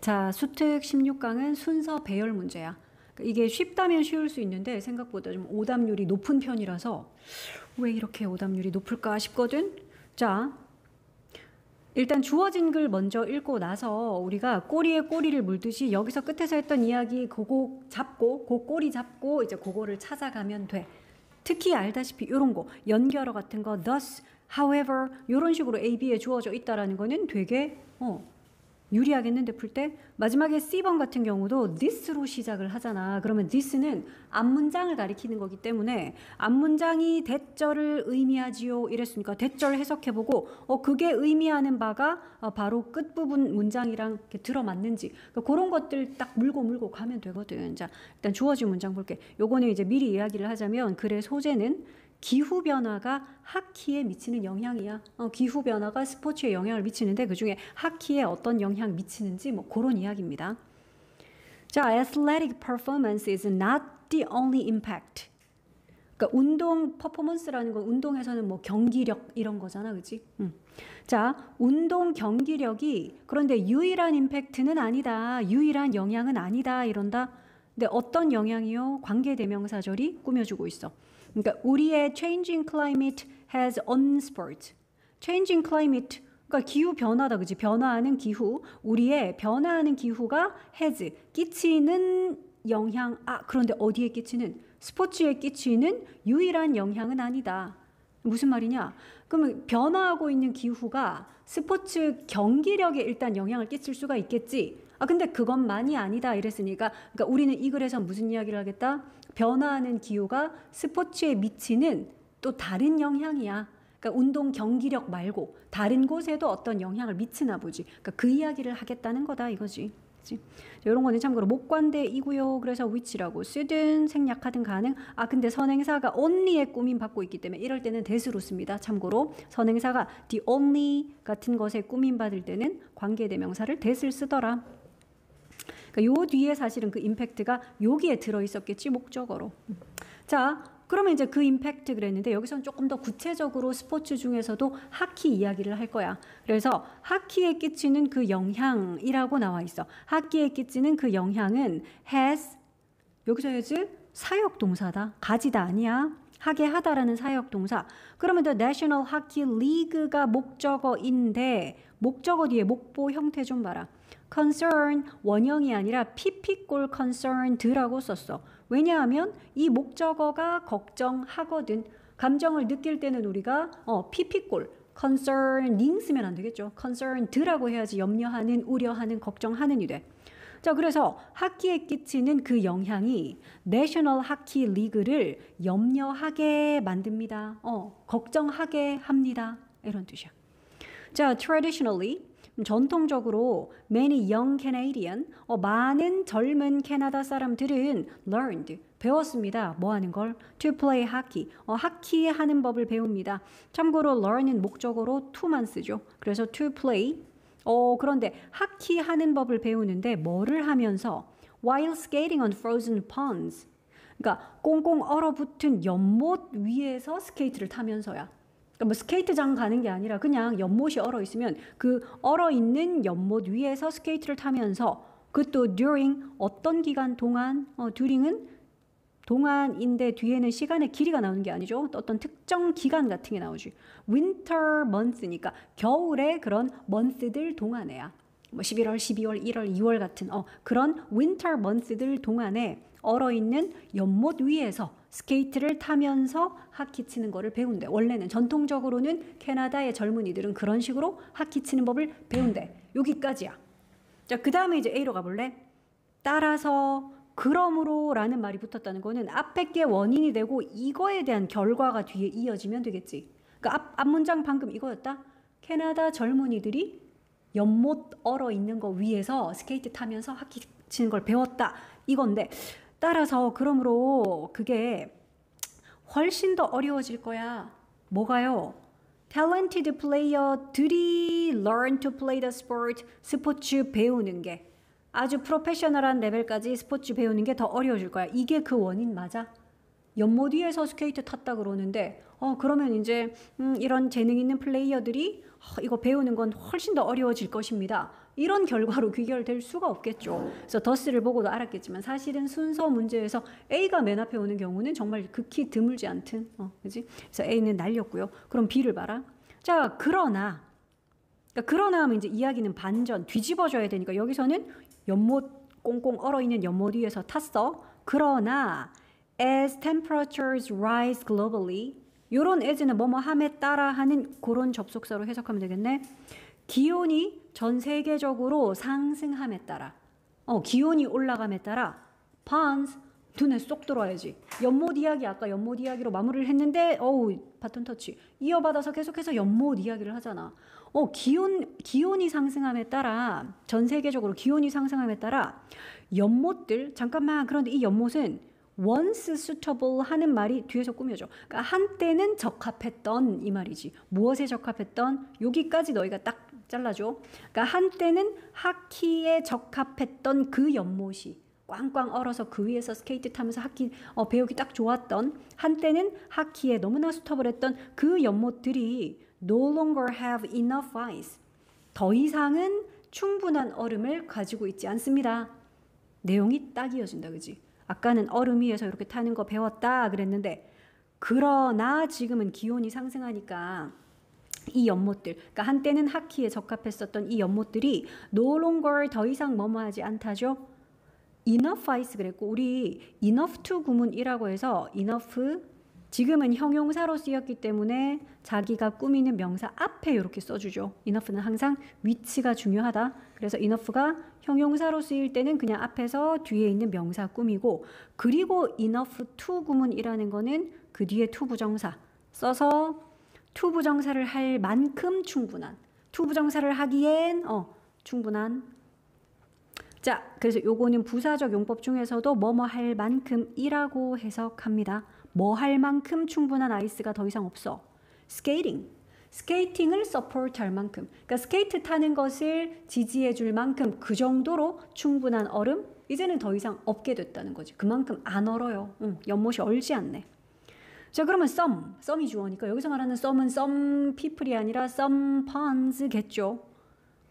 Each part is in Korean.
자, 수특 16강은 순서 배열 문제야. 그러니까 이게 쉽다면 쉬울 수 있는데 생각보다 좀 오답률이 높은 편이라서 왜 이렇게 오답률이 높을까 싶거든. 자, 일단 주어진 글 먼저 읽고 나서 우리가 꼬리에 꼬리를 물듯이 여기서 끝에서 했던 이야기 그거 잡고 그 꼬리 잡고 이제 그거를 찾아가면 돼. 특히 알다시피 이런 거 연결어 같은 거 thus, however 이런 식으로 A, B에 주어져 있다라는 거는 되게 유리하겠는데 풀 때 마지막에 C번 같은 경우도 this로 시작을 하잖아. 그러면 this는 앞문장을 가리키는 거기 때문에 앞문장이 대절을 의미하지요 이랬으니까 대절 해석해보고 그게 의미하는 바가 바로 끝부분 문장이랑 이렇게 들어맞는지 그러니까 그런 것들 딱 물고 가면 되거든. 자, 일단 주어진 문장 볼게. 요거는 이제 미리 이야기를 하자면 글의 소재는 기후변화가 하키에 미치는 영향이야. 기후변화가 스포츠에 영향을 미치는데 그중에 하키에 어떤 영향 미치는지 뭐 그런 이야기입니다. 자, athletic performance is not the only impact. 그러니까 운동 퍼포먼스라는 건 운동에서는 뭐 경기력 이런 거잖아. 그치? 자, 운동 경기력이 그런데 유일한 임팩트는 아니다. 유일한 영향은 아니다. 이런다. 근데 어떤 영향이요? 관계대명사절이 꾸며주고 있어. 그러니까 우리의 changing climate has on sport. changing climate, 그러니까 기후 변화다, 그지? 변화하는 기후. 우리의 변화하는 기후가 has, 끼치는 영향. 그런데 어디에 끼치는? 스포츠에 끼치는 유일한 영향은 아니다. 무슨 말이냐? 그러면 변화하고 있는 기후가 스포츠 경기력에 일단 영향을 끼칠 수가 있겠지. 근데 그것만이 아니다 이랬으니까 그러니까 우리는 이 글에서 무슨 이야기를 하겠다? 변화하는 기후가 스포츠에 미치는 또 다른 영향이야. 그러니까 운동 경기력 말고 다른 곳에도 어떤 영향을 미치나 보지. 그러니까 그 이야기를 하겠다는 거다 이거지. 그치? 이런 거는 참고로 목관대이고요. 그래서 which라고 쓰든 생략하든 가능. 근데 선행사가 only에 꾸밈 받고 있기 때문에 이럴 때는 that으로 씁니다. 참고로 선행사가 the only 같은 것에 꾸밈 받을 때는 관계대명사를 that을 쓰더라. 그러니까 요 뒤에 사실은 그 임팩트가 여기에 들어있었겠지 목적어로. 자, 그러면 이제 그 임팩트 그랬는데 여기서는 조금 더 구체적으로 스포츠 중에서도 하키 이야기를 할 거야. 그래서 하키에 끼치는 그 영향이라고 나와 있어. 하키에 끼치는 그 영향은 has, 여기서 has 사역동사다. 가지다 아니야. 하게 하다라는 사역동사. 그러면 the National Hockey League가 목적어인데 목적어 뒤에 목보 형태 좀 봐라. concern 원형이 아니라 pp골 concerned라고 썼어. 왜냐하면 이 목적어가 걱정하거든. 감정을 느낄 때는 우리가 pp골 concerning 쓰면 안 되겠죠. concerned라고 해야지 염려하는, 우려하는, 걱정하는이 돼. 자, 그래서 하키에 끼치는 그 영향이 내셔널 하키 리그를 염려하게 만듭니다. 걱정하게 합니다. 이런 뜻이야. 자, traditionally 전통적으로 many young Canadian 많은 젊은 캐나다 사람들은 learned 배웠습니다. 뭐 하는 걸? to play hockey 하키 하는 법을 배웁니다. 참고로 learn은 목적어로 to만 쓰죠. 그래서 to play 그런데 하키 하는 법을 배우는데 뭐를 하면서 while skating on frozen ponds 그러니까 꽁꽁 얼어붙은 연못 위에서 스케이트를 타면서야. 그러니까 뭐 스케이트장 가는 게 아니라 그냥 연못이 얼어 있으면 그 얼어 있는 연못 위에서 스케이트를 타면서 그것도 during 어떤 기간 동안 during은 동안인데 뒤에는 시간의 길이가 나오는 게 아니죠. 어떤 특정 기간 같은 게 나오지. winter month니까 겨울의 그런 month들 동안에야. 뭐 11월, 12월, 1월, 2월 같은 그런 winter month들 동안에 얼어있는 연못 위에서 스케이트를 타면서 하키 치는 거를 배운대. 원래는 전통적으로는 캐나다의 젊은이들은 그런 식으로 하키 치는 법을 배운대. 여기까지야. 자, 그 다음에 이제 A로 가볼래? 따라서 그러므로 라는 말이 붙었다는 거는 앞에 게 원인이 되고 이거에 대한 결과가 뒤에 이어지면 되겠지. 그러니까 앞 문장 방금 이거였다. 캐나다 젊은이들이 연못 얼어 있는 거 위에서 스케이트 타면서 하키 치는 걸 배웠다. 이건데 따라서 그러므로 그게 훨씬 더 어려워질 거야. 뭐가요? talented player들이 learn to play the sport 스포츠 배우는 게 아주 프로페셔널한 레벨까지 스포츠 배우는 게 더 어려워질 거야. 이게 그 원인 맞아? 연못 위에서 스케이트 탔다 그러는데 그러면 이제 이런 재능 있는 플레이어들이 이거 배우는 건 훨씬 더 어려워질 것입니다. 이런 결과로 귀결될 수가 없겠죠. 그래서 더스를 보고도 알았겠지만 사실은 순서 문제에서 A가 맨 앞에 오는 경우는 정말 극히 드물지 않든 그지? 그래서 A는 날렸고요. 그럼 B를 봐라. 자, 그러나 하면 이제 이야기는 반전 뒤집어져야 되니까 여기서는 연못 꽁꽁 얼어있는 연못 위에서 탔어. 그러나 as temperatures rise globally 요런 as는 뭐뭐함에 따라 하는 그런 접속사로 해석하면 되겠네. 기온이 전 세계적으로 상승함에 따라 기온이 올라감에 따라 ponds 눈에 쏙 들어와야지. 연못 이야기 아까 연못 이야기로 마무리를 했는데 바톤 터치 이어받아서 계속해서 연못 이야기를 하잖아. 기온이 상승함에 따라 전 세계적으로 기온이 상승함에 따라 연못들 잠깐만 그런데 이 연못은 once suitable 하는 말이 뒤에서 꾸며져. 그러니까 한때는 적합했던 이 말이지. 무엇에 적합했던? 여기까지 너희가 딱 잘라줘. 그러니까 한때는 하키에 적합했던 그 연못이 꽝꽝 얼어서 그 위에서 스케이트 타면서 하키 배우기 딱 좋았던 한때는 하키에 너무나 수터블했던 그 연못들이 no longer have enough ice. 더 이상은 충분한 얼음을 가지고 있지 않습니다. 내용이 딱 이어진다, 그지? 아까는 얼음 위에서 이렇게 타는 거 배웠다 그랬는데 그러나 지금은 기온이 상승하니까 이 연못들, 그러니까 한때는 하키에 적합했었던 이 연못들이 no longer 더 이상 뭐뭐하지 않다죠. enough ice 그랬고 우리 enough to 구문이라고 해서 enough 지금은 형용사로 쓰였기 때문에 자기가 꾸미는 명사 앞에 이렇게 써주죠. enough는 항상 위치가 중요하다. 그래서 enough가 형용사로 쓰일 때는 그냥 앞에서 뒤에 있는 명사 꾸미고 그리고 enough to 구문이라는 거는 그 뒤에 to 부정사 써서 to 부정사를 할 만큼 충분한 to 부정사를 하기엔 충분한 자, 그래서 요거는 부사적 용법 중에서도 뭐뭐 할 만큼이라고 해석합니다. 뭐 할 만큼 충분한 아이스가 더 이상 없어. 스케이팅을 서포트 할 만큼. 그러니까 스케이트 타는 것을 지지해 줄 만큼 그 정도로 충분한 얼음 이제는 더 이상 없게 됐다는 거지. 그만큼 안 얼어요. 연못이 얼지 않네. 자, 그러면 썸이 주어니까 여기서 말하는 썸은 some people이 아니라 some ponds겠죠.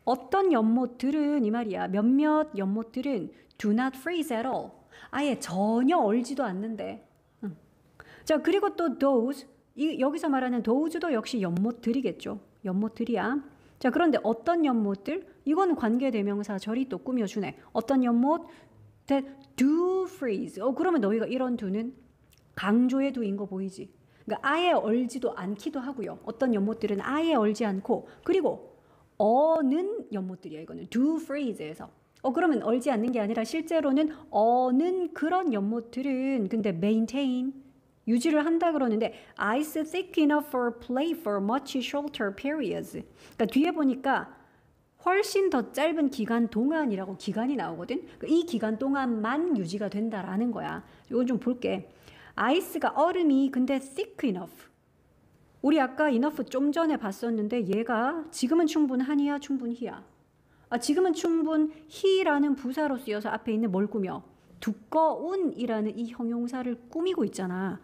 어떤 연못들은 이 말이야. 몇몇 연못들은 do not freeze at all. 아예 전혀 얼지도 않는데. 자, 그리고 또 those. 여기서 말하는 those도 역시 연못들이겠죠. 연못들이야. 자, 그런데 어떤 연못들? 이건 관계대명사 절이 또 꾸며주네. 어떤 연못? that do freeze. 그러면 너희가 이런 do는 강조의 do인 거 보이지? 그러니까 아예 얼지도 않기도 하고요. 어떤 연못들은 아예 얼지 않고 그리고 어는 연못들이야. 이거는 do freeze에서. 그러면 얼지 않는 게 아니라 실제로는 어는 그런 연못들은 근데 maintain 유지를 한다 그러는데 ice thick enough for play for much shorter periods. 그러니까 뒤에 보니까 훨씬 더 짧은 기간 동안이라고 기간이 나오거든. 이 기간 동안만 유지가 된다라는 거야. 이건 좀 볼게. 아이스가 얼음이 근데 thick enough. 우리 아까 enough 좀 전에 봤었는데 얘가 지금은 충분하니야 충분히야. 지금은 충분히라는 부사로 쓰여서 앞에 있는 뭘 꾸며? 두꺼운이라는 이 형용사를 꾸미고 있잖아.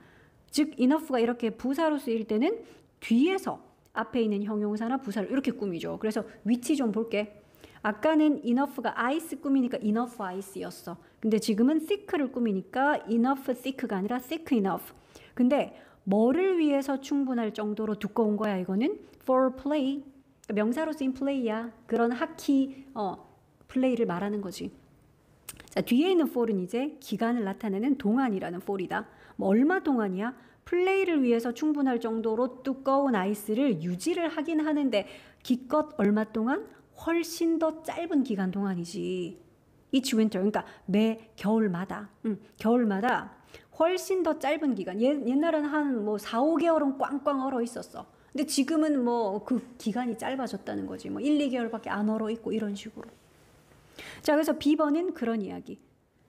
즉 enough가 이렇게 부사로 쓰일 때는 뒤에서 앞에 있는 형용사나 부사를 이렇게 꾸미죠. 그래서 위치 좀 볼게. 아까는 enough가 ice 꾸미니까 enough ice였어. 근데 지금은 thick를 꾸미니까 enough thick가 아니라 thick enough. 근데 뭐를 위해서 충분할 정도로 두꺼운 거야 이거는? for play. 명사로 쓰인 play야. 그런 하키 플레이를 말하는 거지. 자, 뒤에 있는 for은 이제 기간을 나타내는 동안이라는 for이다. 뭐 얼마 동안이야? 플레이를 위해서 충분할 정도로 두꺼운 아이스를 유지를 하긴 하는데 기껏 얼마 동안? 훨씬 더 짧은 기간 동안이지. each winter. 그러니까 매 겨울마다. 겨울마다 훨씬 더 짧은 기간. 옛날에는 한 뭐 4, 5개월은 꽝꽝 얼어 있었어. 근데 지금은 뭐 그 기간이 짧아졌다는 거지. 뭐 1, 2개월밖에 안 얼어 있고 이런 식으로. 자, 그래서 B번은 그런 이야기.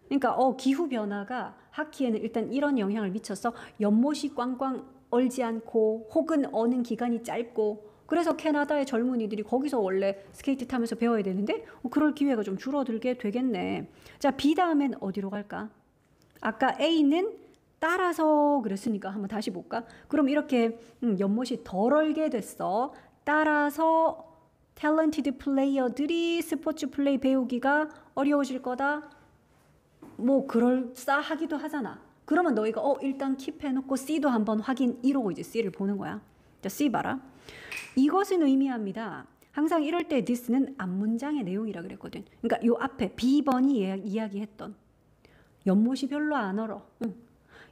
그러니까 기후 변화가 하키에는 일단 이런 영향을 미쳤어. 연못이 꽝꽝 얼지 않고 혹은 어는 기간이 짧고 그래서 캐나다의 젊은이들이 거기서 원래 스케이트 타면서 배워야 되는데 그럴 기회가 좀 줄어들게 되겠네. 자, B 다음엔 어디로 갈까? 아까 A는 따라서 그랬으니까 한번 다시 볼까? 그럼 이렇게 연못이 덜 얼게 됐어. 따라서 talented 플레이어들이 스포츠 플레이 배우기가 어려워질 거다. 뭐 그럴싸하기도 하잖아. 그러면 너희가 일단 킵해놓고 C도 한번 확인 이러고 이제 C를 보는 거야. 자, C 봐라. 이것은 의미합니다. 항상 이럴 때 this는 앞문장의 내용이라 그랬거든. 그러니까 요 앞에 B번이 이야기했던 연못이 별로 안 얼어.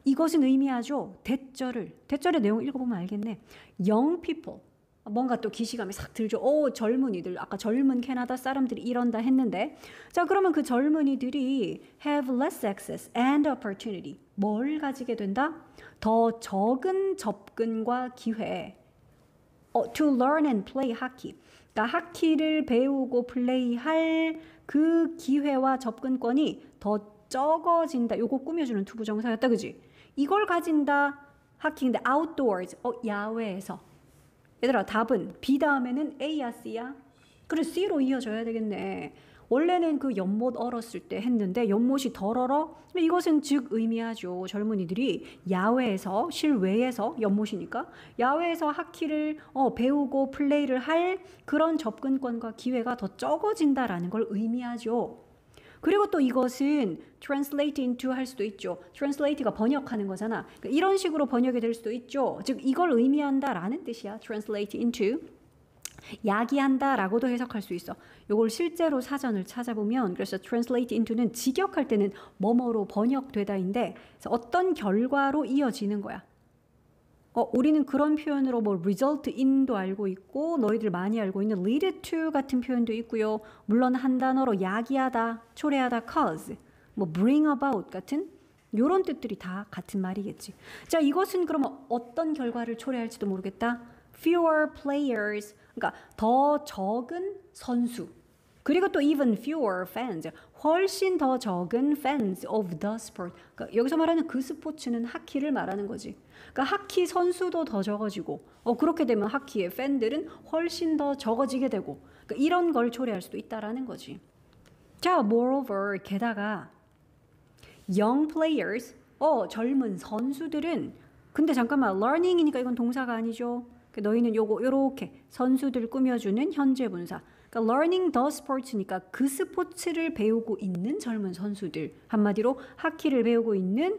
이것은 의미하죠. 대절의 내용 읽어보면 알겠네. Young people. 뭔가 또 기시감이 싹 들죠. 젊은이들. 아까 젊은 캐나다 사람들이 이런다 했는데. 자, 그러면 그 젊은이들이 have less access and opportunity. 뭘 가지게 된다? 더 적은 접근과 기회. to learn and play hockey. 그러니까 하키를 배우고 플레이할 그 기회와 접근권이 더 적어진다. 요거 꾸며주는 투부정사였다. 그지? 이걸 가진다. 하키. 근데 outdoors. 야외에서. 얘들아, 답은 B 다음에는 A야, C야? 그래, C로 이어져야 되겠네. 원래는 그 연못 얼었을 때 했는데 연못이 덜 얼어? 이것은 즉 의미하죠. 젊은이들이 야외에서, 실외에서, 연못이니까 야외에서 하키를 배우고 플레이를 할 그런 접근권과 기회가 더 적어진다라는 걸 의미하죠. 그리고 또 이것은 translate into 할 수도 있죠. translate가 번역하는 거잖아. 그러니까 이런 식으로 번역이 될 수도 있죠. 즉 이걸 의미한다라는 뜻이야. translate into. 야기한다라고도 해석할 수 있어. 이걸 실제로 사전을 찾아보면 그래서 translate into는 직역할 때는 뭐뭐로 번역되다인데 그래서 어떤 결과로 이어지는 거야. 우리는 그런 표현으로 뭐 result in도 알고 있고 너희들 많이 알고 있는 lead to 같은 표현도 있고요. 물론 한 단어로 야기하다, 초래하다, cause, 뭐 bring about 같은 이런 뜻들이 다 같은 말이겠지. 자, 이것은 그러면 어떤 결과를 초래할지도 모르겠다. fewer players, 그러니까 더 적은 선수. 그리고 또 even fewer fans, 훨씬 더 적은 fans of the sport. 그러니까 여기서 말하는 그 스포츠는 하키를 말하는 거지. 그러니까 하키 선수도 더 적어지고 그렇게 되면 하키의 팬들은 훨씬 더 적어지게 되고 그러니까 이런 걸 초래할 수도 있다라는 거지. 자, moreover, 게다가 young players, 젊은 선수들은 근데 잠깐만, learning이니까 이건 동사가 아니죠. 너희는 요렇게 선수들 꾸며주는 현재 분사. 그러니까 learning the sports니까 그 스포츠를 배우고 있는 젊은 선수들. 한마디로 하키를 배우고 있는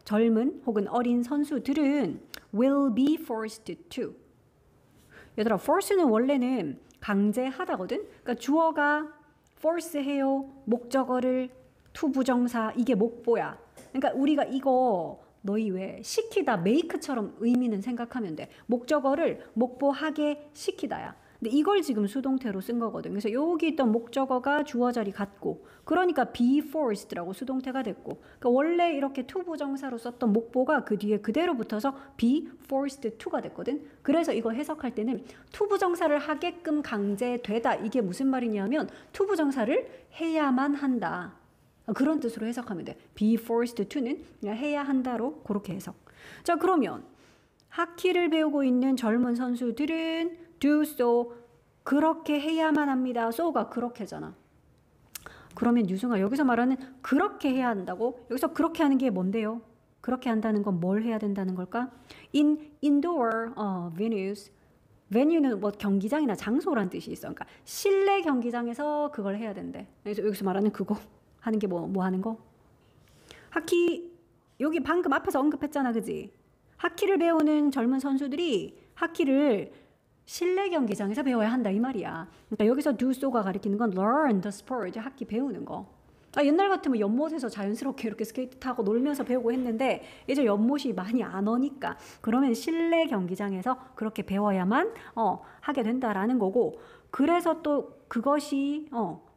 젊은 혹은 어린 선수들은 will be forced to. 얘들아, force는 원래는 강제하다거든. 그러니까 주어가 force 해요. 목적어를 to 부정사 이게 목보야. 그러니까 우리가 이거 너희 왜 시키다 make처럼 의미는 생각하면 돼. 목적어를 목보하게 시키다야. 근데 이걸 지금 수동태로 쓴 거거든. 그래서 여기 있던 목적어가 주어 자리 같고 그러니까 be forced라고 수동태가 됐고 그러니까 원래 이렇게 to 부정사로 썼던 목보가 그 뒤에 그대로 붙어서 be forced to가 됐거든. 그래서 이거 해석할 때는 to 부정사를 하게끔 강제되다. 이게 무슨 말이냐면 to 부정사를 해야만 한다. 그런 뜻으로 해석하면 돼. be forced to는 그냥 해야 한다로 그렇게 해석. 자, 그러면 하키를 배우고 있는 젊은 선수들은 do so, 그렇게 해야만 합니다. so가 그렇게잖아. 그러면 유승아, 여기서 말하는 그렇게 해야 한다고? 여기서 그렇게 하는 게 뭔데요? 그렇게 한다는 건 뭘 해야 된다는 걸까? in indoor venues. venue는 뭐 경기장이나 장소란 뜻이 있어. 그러니까 실내 경기장에서 그걸 해야 된대. 그래서 여기서 말하는 그거 하는 게 뭐 하는 거? 하키, 여기 방금 앞에서 언급했잖아, 그지? 하키를 배우는 젊은 선수들이 하키를 실내 경기장에서 배워야 한다 이 말이야. 그러니까 여기서 do so가 가리키는 건 learn the sport, 하키 배우는 거. 옛날 같으면 연못에서 자연스럽게 이렇게 스케이트 타고 놀면서 배우고 했는데 이제 연못이 많이 안 오니까 그러면 실내 경기장에서 그렇게 배워야만 하게 된다라는 거고 그래서 또 그것이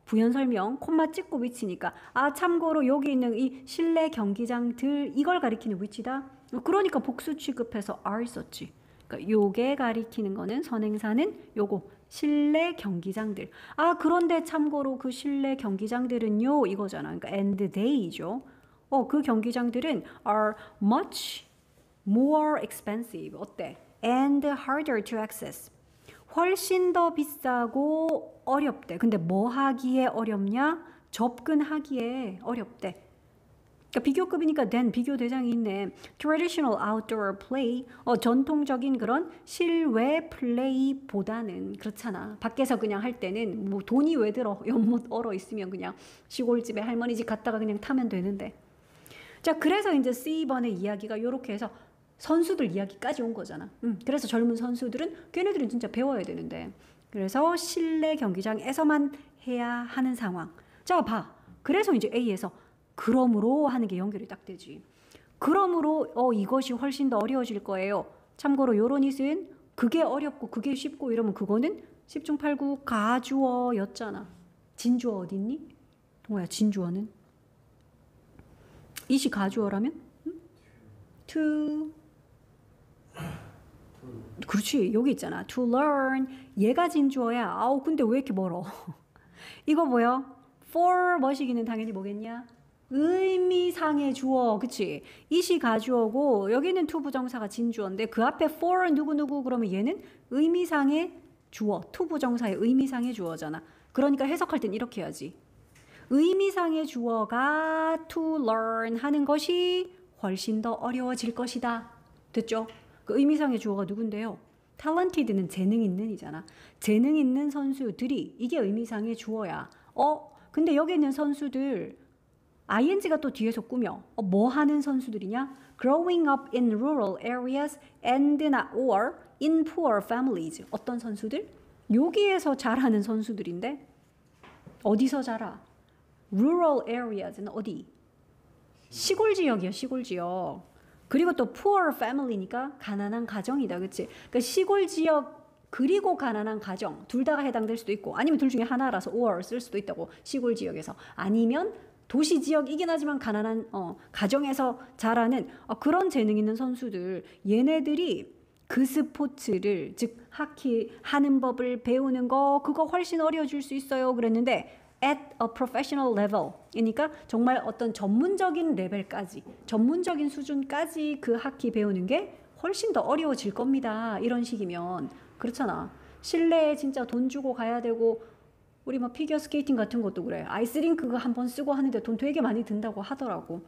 부연 설명, 콤마 찍고 위치니까 참고로 여기 있는 이 실내 경기장들 이걸 가리키는 위치다. 그러니까 복수 취급해서 are 썼지. 그러니까 요게 가리키는 거는 선행사는 요거 실내 경기장들. 그런데 참고로 그 실내 경기장들은요 이거잖아. 그러니까 and they죠. 그 경기장들은 are much more expensive. 어때? and harder to access. 훨씬 더 비싸고 어렵대. 근데 뭐 하기에 어렵냐? 접근하기에 어렵대. 그러니까 비교급이니까 then 비교 대상이 있네. Traditional outdoor play. 전통적인 그런 실외 플레이보다는 그렇잖아. 밖에서 그냥 할 때는 뭐 돈이 왜 들어? 연못 얼어 있으면 그냥 시골집에 할머니 집 갔다가 그냥 타면 되는데. 자, 그래서 이제 C번의 이야기가 이렇게 해서 선수들 이야기까지 온 거잖아. 그래서 젊은 선수들은 걔네들은 진짜 배워야 되는데. 그래서 실내 경기장에서만 해야 하는 상황. 자, 봐. 그래서 이제 A에서 그러므로 하는 게 연결이 딱 되지. 그러므로 이것이 훨씬 더 어려워질 거예요. 참고로 요런 이은 그게 어렵고 그게 쉽고 이러면 그거는 10중 8구 가주어였잖아. 진주어 어딨니? 동호야, 진주어는? 이시 가주어라면? to 그렇지, 여기 있잖아. to learn. 얘가 진주어야. 아우, 근데 왜 이렇게 멀어? 이거 뭐야? for 머시기는 당연히 뭐겠냐? 의미상의 주어, 그치? 이시 가주어고 여기는 to 부정사가 진주어인데 그 앞에 for 누구누구 그러면 얘는 의미상의 주어, to 부정사의 의미상의 주어잖아. 그러니까 해석할 땐 이렇게 해야지. 의미상의 주어가 to learn 하는 것이 훨씬 더 어려워질 것이다. 됐죠? 그 의미상의 주어가 누군데요? talented는 재능 있는 이잖아. 재능 있는 선수들이 이게 의미상의 주어야. 근데 여기 있는 선수들 ing가 또 뒤에서 꾸며. 뭐 하는 선수들이냐? growing up in rural areas and not or in poor families. 어떤 선수들? 여기에서 자라는 선수들인데 어디서 자라? rural areas는 어디? 시골 지역이야, 시골 지역. 그리고 또 poor family니까 가난한 가정이다, 그치? 그러니까 시골 지역 그리고 가난한 가정 둘 다가 해당될 수도 있고 아니면 둘 중에 하나라서 or 쓸 수도 있다고. 시골 지역에서 아니면 도시 지역이긴 하지만 가난한 가정에서 자라는 그런 재능 있는 선수들, 얘네들이 그 스포츠를 즉 하키 하는 법을 배우는 거 그거 훨씬 어려워질 수 있어요 그랬는데 at a professional level 그러니까 정말 어떤 전문적인 레벨까지 전문적인 수준까지 그 하키 배우는 게 훨씬 더 어려워질 겁니다. 이런 식이면 그렇잖아. 실내에 진짜 돈 주고 가야 되고 우리 막 피겨 스케이팅 같은 것도 그래. 아이스링크 한 번 쓰고 하는데 돈 되게 많이 든다고 하더라고.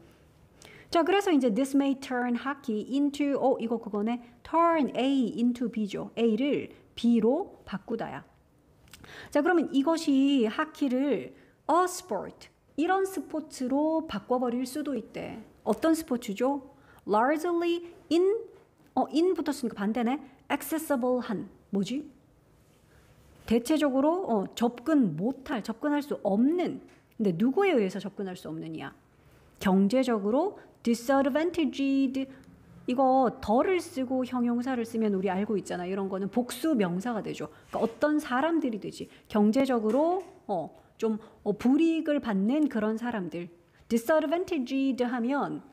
자, 그래서 이제 this may turn hockey into 이거 그거네. turn A into B죠. A를 B로 바꾸다야. 자, 그러면 이것이 하키를 a sport 이런 스포츠로 바꿔버릴 수도 있대. 어떤 스포츠죠? largely in 붙었으니까 반대네. accessible한 뭐지? 대체적으로 접근할 수 없는. 근데 누구에 의해서 접근할 수 없느냐? 경제적으로 disadvantaged. 이거 더를 쓰고 형용사를 쓰면 우리 알고 있잖아. 이런 거는 복수 명사가 되죠. 그러니까 어떤 사람들이 되지. 경제적으로 좀 불이익을 받는 그런 사람들. disadvantaged 하면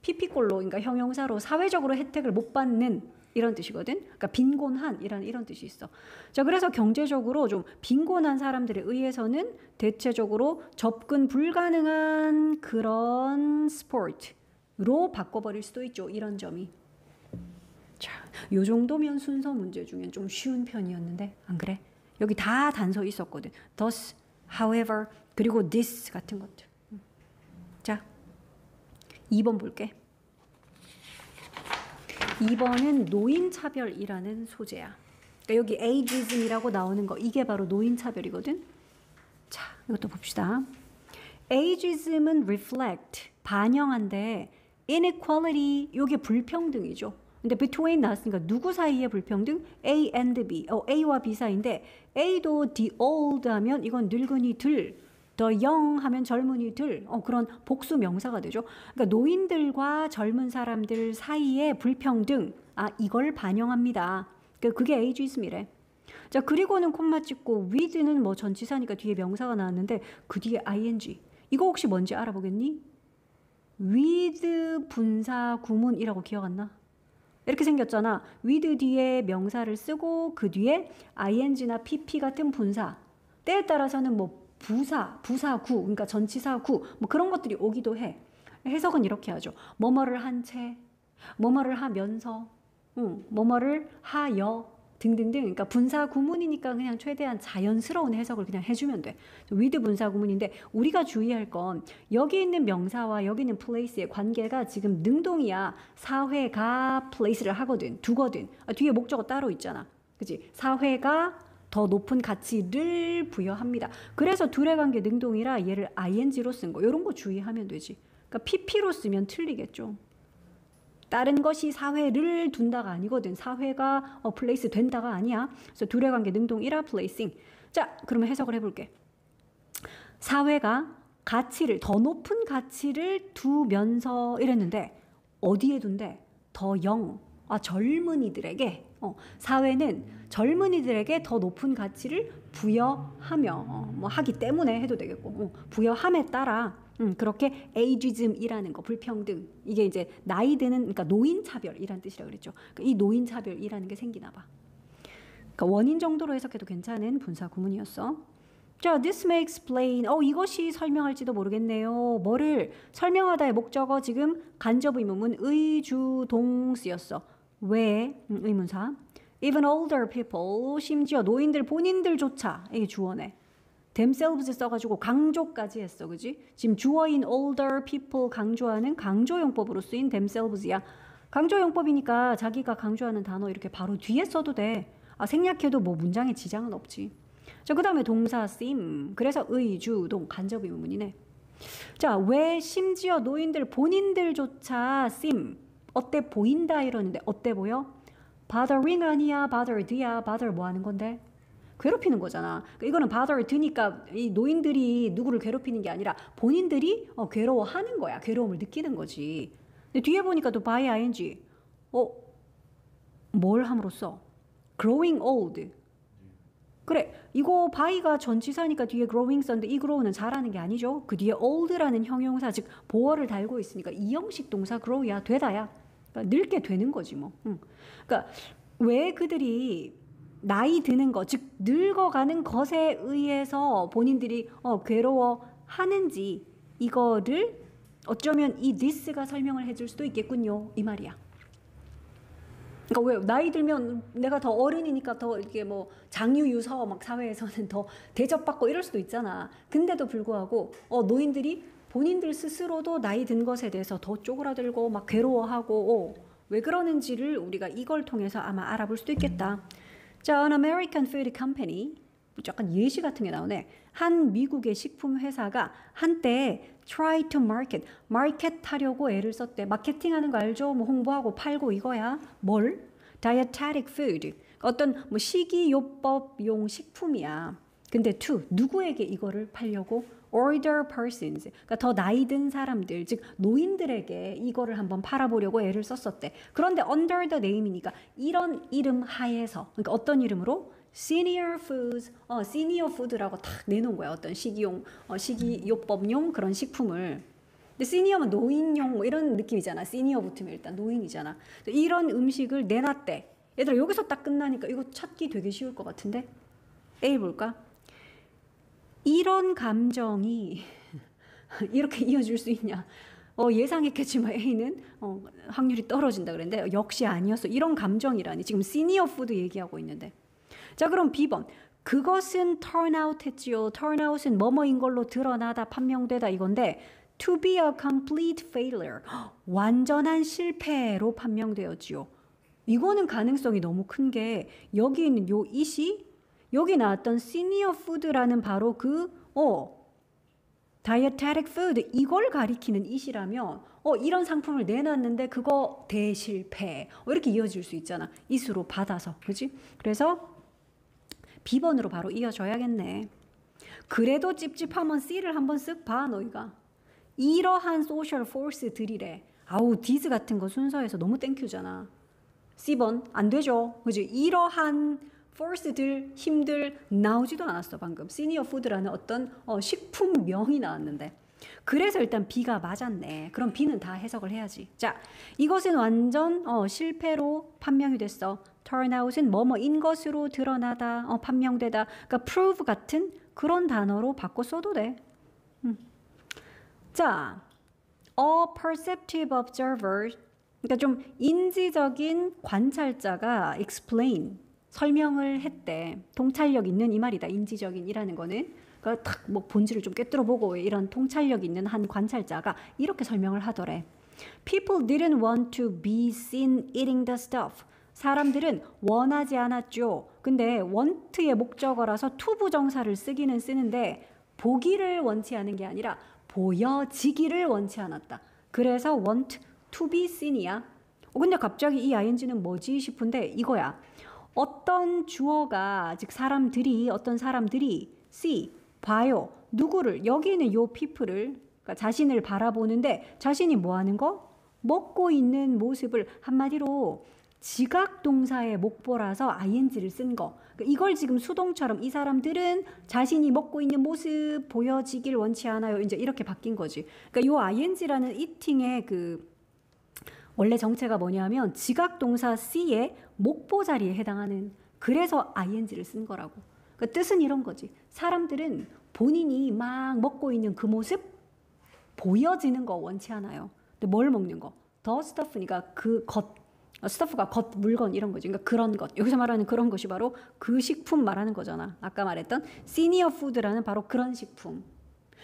PP꼴로 그러니까 형용사로 사회적으로 혜택을 못 받는 이런 뜻이거든. 그러니까 빈곤한 이런 뜻이 있어. 자, 그래서 경제적으로 좀 빈곤한 사람들에 의해서는 대체적으로 접근 불가능한 그런 스포츠로 바꿔버릴 수도 있죠. 이런 점이. 자, 요 정도면 순서 문제 중엔 좀 쉬운 편이었는데 안 그래? 여기 다 단서 있었거든. thus, however, 그리고 this 같은 것들. 자, 2번 볼게. 2번은 노인차별이라는 소재야. 그러니까 여기 ageism이라고 나오는 거 이게 바로 노인차별이거든. 자, 이것도 봅시다. ageism은 reflect, 반영한데 inequality, 이게 불평등이죠. 근데 between 나왔으니까 누구 사이의 불평등? A and B. A와 B 사이인데 A도 the old 하면 이건 늙은이들, the young 하면 젊은이들, 그런 복수 명사가 되죠. 그러니까 노인들과 젊은 사람들 사이의 불평등, 이걸 반영합니다. 그게 ageism이래. 자, 그리고는 콤마 찍고 with는 뭐 전치사니까 뒤에 명사가 나왔는데 그 뒤에 ing. 이거 혹시 뭔지 알아보겠니? with 분사 구문이라고 기억 안 나? 이렇게 생겼잖아. with 뒤에 명사를 쓰고 그 뒤에 ing나 pp 같은 분사. 때에 따라서는 뭐 부사구, 그러니까 전치사구, 뭐 그런 것들이 오기도 해. 해석은 이렇게 하죠. 뭐뭐를 한 채, 뭐뭐를 하면서, 뭐뭐를 하여 등등등. 그러니까 분사 구문이니까 그냥 최대한 자연스러운 해석을 그냥 해주면 돼. with 분사 구문인데 우리가 주의할 건 여기 있는 명사와 여기 있는 place의 관계가 지금 능동이야. 사회가 place를 하거든, 두거든. 뒤에 목적어 따로 있잖아. 그치? 사회가 더 높은 가치를 부여합니다. 그래서 둘의 관계 능동이라 얘를 ing로 쓴 거. 이런 거 주의하면 되지. 그러니까 pp로 쓰면 틀리겠죠. 다른 것이 사회를 둔다가 아니거든. 사회가 place 된다가 아니야. 그래서 둘의 관계 능동이라 placing. 자, 그러면 해석을 해볼게. 사회가 가치를, 더 높은 가치를 두면서 이랬는데 어디에 둔대? 더 영. 젊은이들에게 사회는 젊은이들에게 더 높은 가치를 부여하며 뭐 하기 때문에 해도 되겠고 부여함에 따라 그렇게 에이지즘이라는 거, 불평등, 이게 이제 나이 드는, 그러니까 노인차별이라는 뜻이라고 그랬죠. 그러니까 이 노인차별이라는 게 생기나 봐. 그러니까 원인 정도로 해석해도 괜찮은 분사 구문이었어. 자, this may explain. 이것이 설명할지도 모르겠네요. 뭐를 설명하다의 목적어 지금 간접 의문문 의주동 쓰였어. 왜? 의문사. Even older people, 심지어 노인들 본인들조차, 이게 주어네. themselves 써가지고 강조까지 했어, 그지? 지금 주어인 older people 강조하는 강조용법으로 쓰인 themselves야. 강조용법이니까 자기가 강조하는 단어 이렇게 바로 뒤에 써도 돼. 생략해도 뭐 문장에 지장은 없지. 자, 그 다음에 동사 seem. 그래서 의주동 간접 의문문이네. 자, 왜 심지어 노인들 본인들조차 seem 어때 보인다 이러는데 어때 보여? bothering 아니야, bothered야. bother 뭐 하는 건데? 괴롭히는 거잖아. 그러니까 이거는 bothered니까 이 노인들이 누구를 괴롭히는 게 아니라 본인들이 괴로워하는 거야. 괴로움을 느끼는 거지. 근데 뒤에 보니까 또 by ing. 뭘 함으로써? growing old. 그래, 이거 by가 전치사니까 뒤에 growing 썼는데 이 grow는 자라는 게 아니죠. 그 뒤에 old라는 형용사, 즉 보어를 달고 있으니까 이형식 동사 grow야, 되다야. 그러니까 늙게 되는 거지 뭐. 그러니까 왜 그들이 나이 드는 것, 즉 늙어가는 것에 의해서 본인들이 괴로워하는지 이거를 어쩌면 이 this가 설명을 해줄 수도 있겠군요, 이 말이야. 그러니까 왜 나이 들면 내가 더 어른이니까 더 이렇게 뭐 장유유서 막 사회에서는 더 대접받고 이럴 수도 있잖아. 근데도 불구하고 노인들이 본인들 스스로도 나이 든 것에 대해서 더 쪼그라들고 막 괴로워하고 왜 그러는지를 우리가 이걸 통해서 아마 알아볼 수도 있겠다. 자, an American food company, 약간 예시 같은 게 나오네. 한 미국의 식품 회사가 한때 try to market 하려고 애를 썼대. 마케팅하는 거 알죠? 뭐 홍보하고 팔고 이거야. 뭘? dietetic food. 어떤 뭐 식이요법용 식품이야. 근데 to 누구에게 이거를 팔려고? older persons. 그러니까 더 나이 든 사람들, 즉 노인들에게 이거를 한번 팔아보려고 애를 썼었대. 그런데 under the name이니까 이런 이름 하에서, 그러니까 어떤 이름으로? senior foods, senior food라고 탁 내놓은 거야. 어떤 식이요법용 그런 식품을. 근데 senior는 노인용 뭐 이런 느낌이잖아. senior 붙으면 일단 노인이잖아. 이런 음식을 내놨대. 얘들아, 여기서 딱 끝나니까 이거 찾기 되게 쉬울 것 같은데? A 볼까? 이런 감정이 이렇게 이어질 수 있냐? 예상했겠지만 A는 확률이 떨어진다 그랬는데 역시 아니었어. 이런 감정이라니. 지금 시니어 푸드 얘기하고 있는데. 자, 그럼 B번. 그것은 turn out 했지요. turn out은 뭐뭐인 걸로 드러나다, 판명되다 이건데 to be a complete failure. 완전한 실패로 판명되었지요. 이거는 가능성이 너무 큰 게 여기 있는 요 it이 여기 나왔던 시니어 푸드라는 바로 그 dietetic food 이걸 가리키는 it이라면 이런 상품을 내놨는데 그거 대실패 이렇게 이어질 수 있잖아. it으로 받아서. 그렇지? 그래서 B번으로 바로 이어져야겠네. 그래도 찝찝하면 C를 한번 쓱 봐 너희가. 이러한 소셜 포스들이래. 아우 디스 같은 거 순서에서 너무 땡큐잖아. C번 안 되죠. 그지? 이러한 force들, 힘들 나오지도 않았어 방금. 시니어 푸드라는 어떤 식품명이 나왔는데. 그래서 일단 B가 맞았네. 그럼 B는 다 해석을 해야지. 자, 이것은 완전 실패로 판명이 됐어. turn out은 뭐뭐인 것으로 드러나다, 판명되다. 그러니까 prove 같은 그런 단어로 바꿔 써도 돼. 자, a perceptive observer. 그러니까 좀 인지적인 관찰자가 explain. 설명을 했대. 통찰력 있는 이 말이다. 인지적인이라는 거는. 그러니까 탁 뭐 본질을 좀 꿰뚫어 보고 이런 통찰력 있는 한 관찰자가 이렇게 설명을 하더래. People didn't want to be seen eating the stuff. 사람들은 원하지 않았죠. 근데 want의 목적어라서 to 부정사를 쓰기는 쓰는데 보기를 원치 않은 게 아니라 보여지기를 원치 않았다. 그래서 want to be seen이야. 근데 갑자기 이 ing는 뭐지 싶은데 이거야. 어떤 주어가 즉 사람들이 어떤 사람들이 see 봐요. 누구를 여기는 요 people을 그러니까 자신을 바라보는데 자신이 뭐 하는 거? 먹고 있는 모습을 한마디로 지각 동사의 목보라서 ing를 쓴 거. 그러니까 이걸 지금 수동처럼 이 사람들은 자신이 먹고 있는 모습 보여지길 원치 않아요. 이제 이렇게 바뀐 거지. 그러니까 요 ing라는 eating의 그 원래 정체가 뭐냐면 지각 동사 C의 목보 자리에 해당하는 그래서 ing를 쓴 거라고. 그러니까 뜻은 이런 거지. 사람들은 본인이 막 먹고 있는 그 모습 보여지는 거 원치 않아요. 근데 뭘 먹는 거? The stuff니까 그 것. 스타프가 겉, 물건 이런 거지. 그러니까 그런 것. 여기서 말하는 그런 것이 바로 그 식품 말하는 거잖아. 아까 말했던 시니어 푸드라는 바로 그런 식품.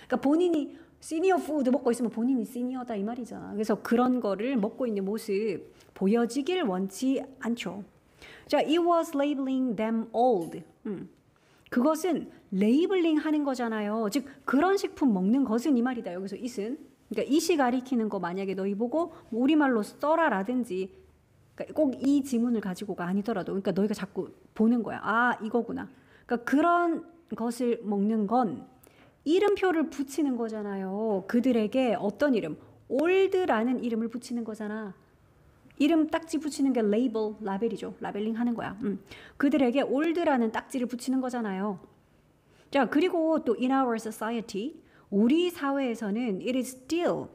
그러니까 본인이 시니어 푸드 먹고 있으면 본인이 시니어다 이 말이잖아. 그래서 그런 거를 먹고 있는 모습 보여지길 원치 않죠. 자, it was labeling them old. 그것은 레이블링 하는 거잖아요. 즉 그런 식품 먹는 것은 이 말이다. 여기서 it은. 그러니까 it이 가리키는 거 만약에 너희 보고 뭐 우리말로 써라라든지 꼭 이 지문을 가지고가 아니더라도 그러니까 너희가 자꾸 보는 거야. 아 이거구나. 그러니까 그런 것을 먹는 건 이름표를 붙이는 거잖아요. 그들에게 어떤 이름? 올드라는 이름을 붙이는 거잖아. 이름 딱지 붙이는 게 레이블, 라벨이죠. 라벨링 하는 거야. 그들에게 올드라는 딱지를 붙이는 거잖아요. 자 그리고 또 in our society 우리 사회에서는 it is still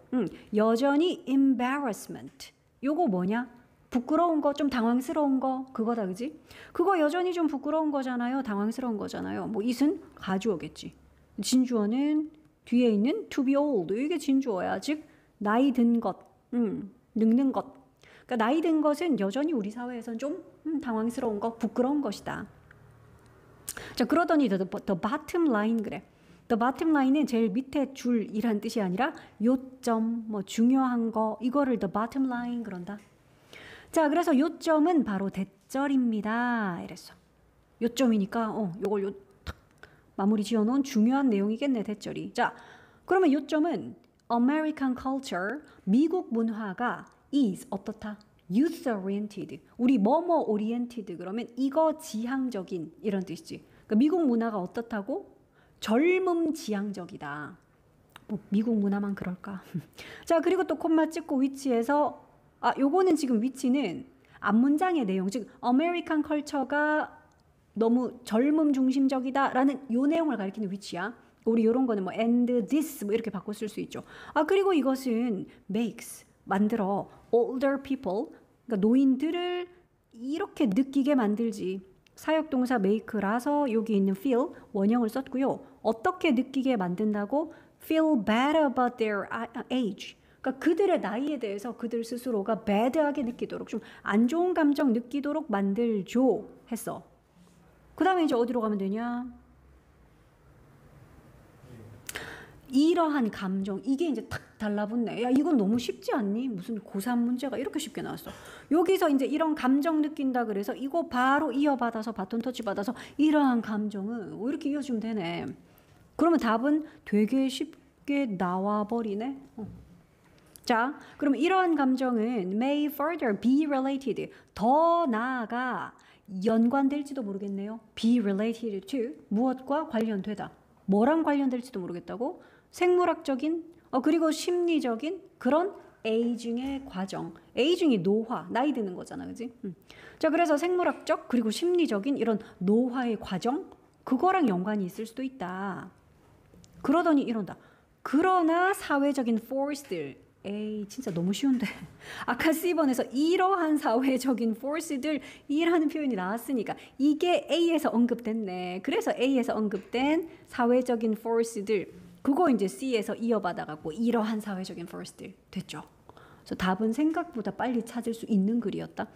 여전히 embarrassment. 요거 뭐냐? 부끄러운 거, 좀 당황스러운 거, 그거다, 그지? 그거 여전히 좀 부끄러운 거잖아요. 당황스러운 거잖아요. 뭐, it은 가주어겠지. 진주어는 뒤에 있는 to be old. 이게 진주어야. 즉, 나이 든 것, 늙는 것. 그러니까 나이 든 것은 여전히 우리 사회에서는 좀 당황스러운 거, 부끄러운 것이다. 자, 그러더니 the bottom line 그래. The bottom line은 제일 밑에 줄이란 뜻이 아니라 요점, 뭐 중요한 거, 이거를 the bottom line 그런다. 자, 그래서 요점은 바로 대절입니다. 이랬어. 요점이니까 요걸 탁 마무리 지어놓은 중요한 내용이겠네, 대절이. 자, 그러면 요점은 American culture, 미국 문화가 is 어떻다? youth oriented. 우리 뭐뭐 oriented 그러면 이거 지향적인 이런 뜻이지. 그러니까 미국 문화가 어떻다고? 젊음 지향적이다. 뭐 미국 문화만 그럴까? 자, 그리고 또 콤마 찍고 위치에서 요거는 지금 위치는 앞문장의 내용, 즉 아메리칸 컬처가 너무 젊음 중심적이다라는 요 내용을 가리키는 위치야. 우리 요런 거는 뭐 and this 뭐 이렇게 바꿔 쓸 수 있죠. 그리고 이것은 makes 만들어 older people 그러니까 노인들을 이렇게 느끼게 만들지. 사역동사 make라서 여기 있는 feel 원형을 썼고요. 어떻게 느끼게 만든다고? feel bad about their age. 그러니까 그들의 나이에 대해서 그들 스스로가 bad하게 느끼도록 좀 안 좋은 감정 느끼도록 만들죠 했어. 그 다음에 이제 어디로 가면 되냐? 이러한 감정 이게 이제 탁 달라붙네. 야 이건 너무 쉽지 않니? 무슨 고3 문제가 이렇게 쉽게 나왔어. 여기서 이제 이런 감정 느낀다 그래서 이거 바로 이어받아서 바톤 터치 받아서 이러한 감정은 이렇게 이어주면 되네. 그러면 답은 되게 쉽게 나와버리네. 자, 그럼 이러한 감정은 may further be related. 더 나아가 연관될지도 모르겠네요. be related to 무엇과 관련되다. 뭐랑 관련될지도 모르겠다고? 생물학적인 그리고 심리적인 그런 에이징의 과정. 에이징이 노화, 나이 드는 거잖아. 그지? 자, 그래서 생물학적 그리고 심리적인 이런 노화의 과정 그거랑 연관이 있을 수도 있다. 그러더니 이런다. 그러나 사회적인 force들 에이 진짜 너무 쉬운데 아까 C번에서 이러한 사회적인 force들 이라는 표현이 나왔으니까 이게 A에서 언급됐네. 그래서 A에서 언급된 사회적인 force들 그거 이제 C에서 이어받아갖고 이러한 사회적인 force들 됐죠. 그래서 답은 생각보다 빨리 찾을 수 있는 글이었다.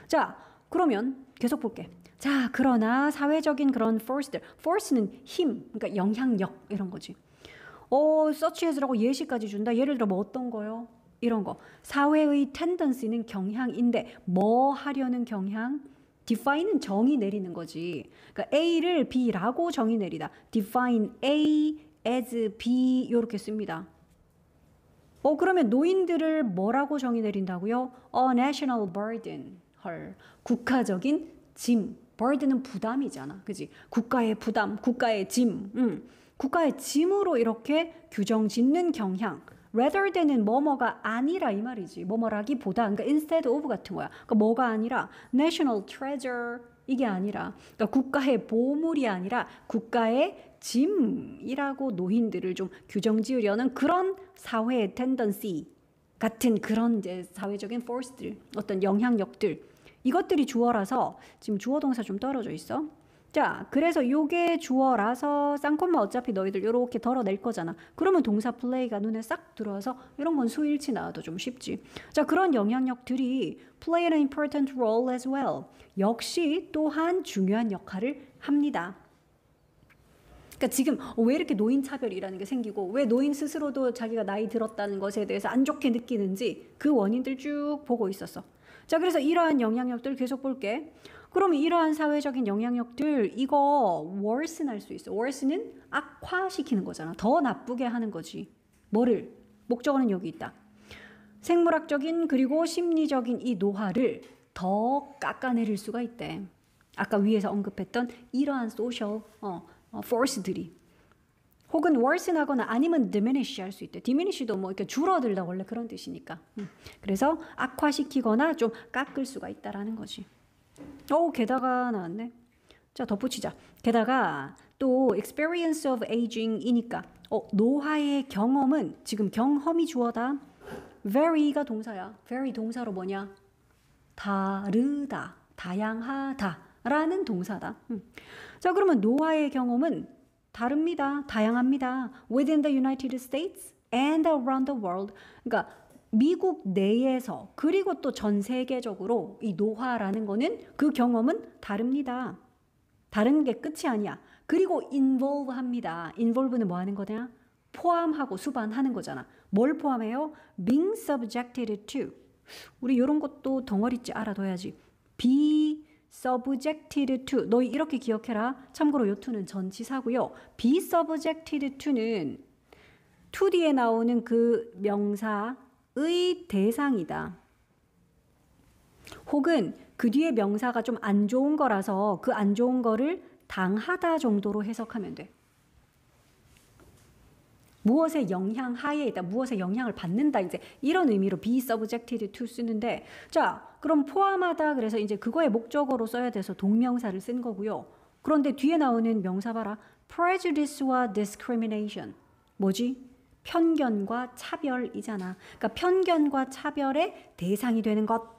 자 그러면 계속 볼게. 자, 그러나 사회적인 그런 force들, force는 힘, 그러니까 영향력 이런 거지. such as라고 예시까지 준다. 예를 들어 뭐 어떤 거요? 이런 거. 사회의 tendency는 경향인데 뭐 하려는 경향? define은 정의 내리는 거지. 그러니까 A를 B라고 정의 내리다. define A as B 이렇게 씁니다. 그러면 노인들을 뭐라고 정의 내린다고요? A national burden. 헐. 국가적인 짐. burden은 부담이잖아. 그지? 국가의 부담, 국가의 짐. 국가의 짐으로 이렇게 규정 짓는 경향. rather than은 뭐뭐가 아니라 이 말이지. 뭐뭐라기보다. 그러니까 instead of 같은 거야. 그러니까 뭐가 아니라 national treasure 이게 아니라 그러니까 국가의 보물이 아니라 국가의 짐이라고 노인들을 좀 규정 지으려는 그런 사회의 tendency 같은 그런 이제 사회적인 force들, 어떤 영향력들 이것들이 주어라서 지금 주어 동사 좀 떨어져 있어. 자, 그래서 요게 주어라서 쌍콤마 어차피 너희들 요렇게 덜어낼 거잖아. 그러면 동사 play가 눈에 싹 들어와서 이런 건 수일치 나와도 좀 쉽지. 자, 그런 영향력들이 play an important role as well. 역시 또한 중요한 역할을 합니다. 그러니까 지금 왜 이렇게 노인 차별이라는 게 생기고 왜 노인 스스로도 자기가 나이 들었다는 것에 대해서 안 좋게 느끼는지 그 원인들 쭉 보고 있었어. 자, 그래서 이러한 영향력들 계속 볼게. 그러면 이러한 사회적인 영향력들 이거 worsen할 수 있어. worsen은 악화시키는 거잖아. 더 나쁘게 하는 거지. 뭐를? 목적어는 여기 있다. 생물학적인 그리고 심리적인 이 노화를 더 깎아내릴 수가 있대. 아까 위에서 언급했던 이러한 소셜 force들이 혹은 worsen하거나 아니면 diminish 할 수 있대. diminish도 뭐 이렇게 줄어들다 원래 그런 뜻이니까. 그래서 악화시키거나 좀 깎을 수가 있다라는 거지. 게다가 나왔네. 자, 덧붙이자. 게다가 또 experience of aging이니까 노화의 경험은 지금 경험이 주어다. vary가 동사야. vary 동사로 뭐냐? 다르다, 다양하다 라는 동사다. 자, 그러면 노화의 경험은 다릅니다. 다양합니다. within the United States and around the world. 그러니까 미국 내에서 그리고 또 전 세계적으로 이 노화라는 거는 그 경험은 다릅니다. 다른 게 끝이 아니야. 그리고 involve 합니다. involve는 뭐 하는 거냐? 포함하고 수반하는 거잖아. 뭘 포함해요? being subjected to. 우리 이런 것도 덩어리째 알아둬야지. be subjected to. 너희 이렇게 기억해라. 참고로 요 to는 전치사고요. be subjected to는 to 뒤에 나오는 그 명사의 대상이다. 혹은 그 뒤에 명사가 좀 안 좋은 거라서 그 안 좋은 거를 당하다 정도로 해석하면 돼. 무엇의 영향 하에 있다. 무엇의 영향을 받는다. 이제 이런 의미로 be subjected to 쓰는데 자, 그럼 포함하다 그래서 이제 그거의 목적어로 써야 돼서 동명사를 쓴 거고요. 그런데 뒤에 나오는 명사 봐라. prejudice와 discrimination. 뭐지? 편견과 차별이잖아. 그러니까 편견과 차별의 대상이 되는 것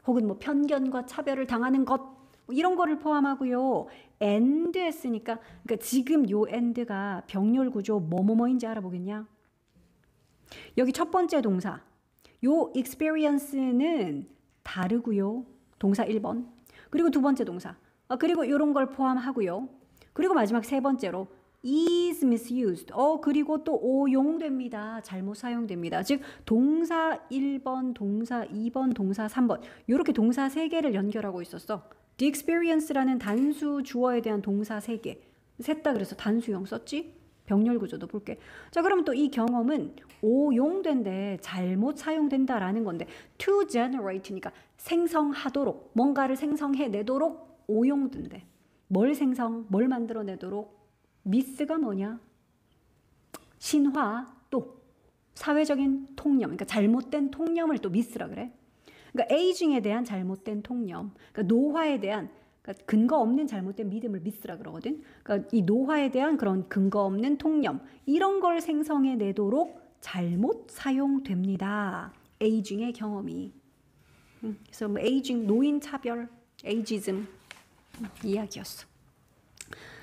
혹은 뭐 편견과 차별을 당하는 것 이런 거를 포함하고요. and 했으니까 그러니까 지금 요 and가 병렬 구조 뭐뭐뭐인지 알아보겠냐? 여기 첫 번째 동사 요 experience는 다르고요. 동사 1번. 그리고 두 번째 동사. 그리고 이런 걸 포함하고요. 그리고 마지막 세 번째로 is misused. 그리고 또 오용됩니다. 잘못 사용됩니다. 즉 동사 1번, 동사 2번, 동사 3번 이렇게 동사 3개를 연결하고 있었어. The experience라는 단수 주어에 대한 동사 3개. 셋 다 그래서 단수형 썼지? 병렬 구조도 볼게. 자, 그러면 또 이 경험은 오용된데 잘못 사용된다라는 건데 to generate니까 생성하도록 뭔가를 생성해내도록 오용된대. 뭘 만들어내도록? 미스가 뭐냐? 신화 또 사회적인 통념, 그러니까 잘못된 통념을 또 미스라 그래. 그러니까 에이징에 대한 잘못된 통념, 그러니까 노화에 대한 그러니까 근거 없는 잘못된 믿음을 미스라 그러거든. 그러니까 이 노화에 대한 그런 근거 없는 통념 이런 걸 생성해내도록 잘못 사용됩니다. 에이징의 경험이. 그래서 뭐 에이징, 노인 차별, 에이지즘 이야기였어.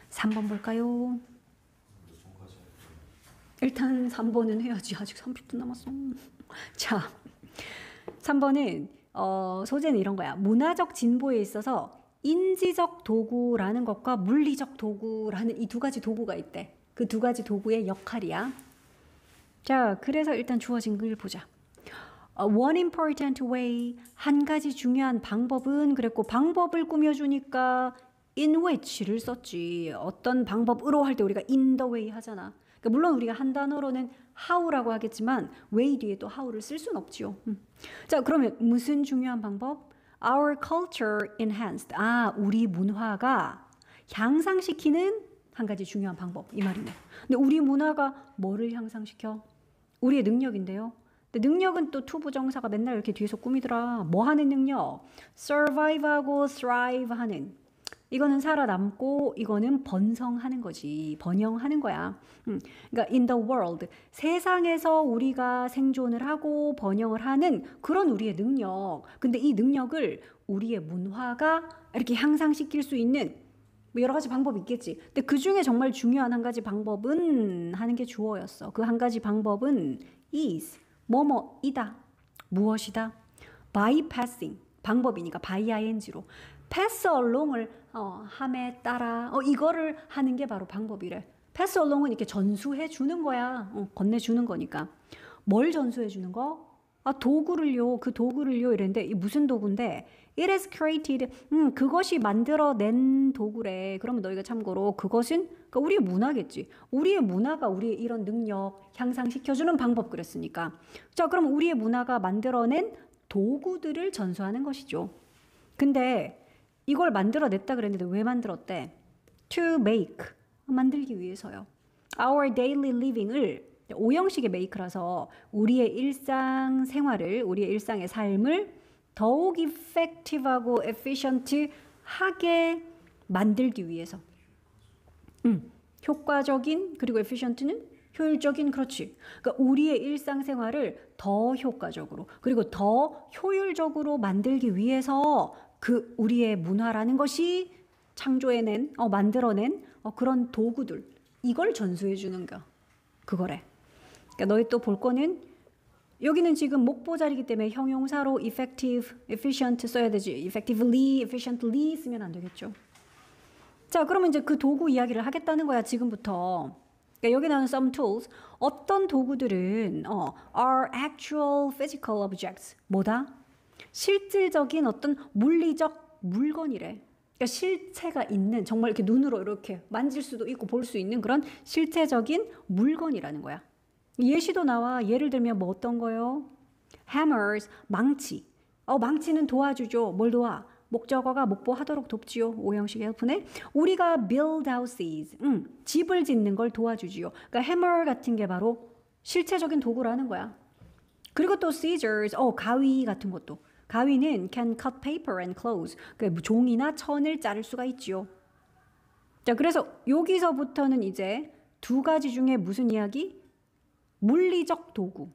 3번 볼까요? 일단 3번은 해야지. 아직 30분 남았어. 자, 3번은 소재는 이런 거야. 문화적 진보에 있어서 인지적 도구라는 것과 물리적 도구라는 이 두 가지 도구가 있대. 그 두 가지 도구의 역할이야. 자, 그래서 일단 주어진 글 보자. One important way, 한 가지 중요한 방법은 그랬고 방법을 꾸며주니까 in which를 썼지. 어떤 방법으로 할 때 우리가 in the way 하잖아. 그러니까 물론 우리가 한 단어로는 how라고 하겠지만 way 뒤에 또 how를 쓸 수는 없지요. 자, 그러면 무슨 중요한 방법? Our culture enhanced. 우리 문화가 향상시키는 한 가지 중요한 방법 이 말이네. 근데 우리 문화가 뭐를 향상시켜? 우리의 능력인데요. 근데 능력은 또 투부정사가 맨날 이렇게 뒤에서 꾸미더라. 뭐 하는 능력? survive하고 thrive하는. 이거는 살아남고 이거는 번성하는 거지. 번영하는 거야. 그러니까 in the world, 세상에서 우리가 생존을 하고 번영을 하는 그런 우리의 능력. 근데 이 능력을 우리의 문화가 이렇게 향상시킬 수 있는 뭐 여러 가지 방법이 있겠지. 근데 그 중에 정말 중요한 한 가지 방법은 하는 게 주어였어. 그 한 가지 방법은 is, 뭐뭐이다. 무엇이다. bypassing, 방법이니까 by ing로. pass along을 함에 따라 이거를 하는 게 바로 방법이래. pass along은 이렇게 전수해 주는 거야. 건네주는 거니까. 뭘 전수해 주는 거? 도구를요. 그 도구를요. 이랬는데 이 무슨 도구인데 it is created. 그것이 만들어낸 도구래. 그러면 너희가 참고로 그것은 그러니까 우리의 문화겠지. 우리의 문화가 우리의 이런 능력 향상시켜주는 방법 그랬으니까. 자, 그럼 우리의 문화가 만들어낸 도구들을 전수하는 것이죠. 근데 이걸 만들어냈다 그랬는데 왜 만들었대? To make, 만들기 위해서요. Our daily living을 오형식의 make라서 우리의 일상 생활을, 우리의 일상의 삶을 더욱 effective하고 efficient하게 만들기 위해서. 효과적인, 그리고 efficient는 효율적인, 그렇지. 그러니까 우리의 일상생활을 더 효과적으로, 그리고 더 효율적으로 만들기 위해서 그 우리의 문화라는 것이 창조해낸, 만들어낸 그런 도구들, 이걸 전수해 주는 거. 그거래. 그러니까 너희 또 볼 거는 여기는 지금 목보자리기 때문에 형용사로 effective, efficient 써야 되지. effectively, efficiently 쓰면 안 되겠죠. 자, 그러면 이제 그 도구 이야기를 하겠다는 거야, 지금부터. 그러니까 여기 나오는 some tools, 어떤 도구들은 are actual physical objects. 뭐다? 실질적인 어떤 물리적 물건이래. 그러니까 실체가 있는, 정말 이렇게 눈으로 이렇게 만질 수도 있고 볼 수 있는 그런 실체적인 물건이라는 거야. 예시도 나와. 예를 들면 뭐 어떤 거요? hammers, 망치. 망치는 도와주죠. 뭘 도와? 목적어가 목보하도록 돕지요. 오형식 help네. 우리가 build houses, 집을 짓는 걸 도와주지요. 그러니까 hammer 같은 게 바로 실체적인 도구라는 거야. 그리고 또 scissors, 가위 같은 것도. 가위는 can cut paper and clothes. 그러니까 종이나 천을 자를 수가 있지요. 자, 그래서 여기서부터는 이제 두 가지 중에 무슨 이야기? 물리적 도구.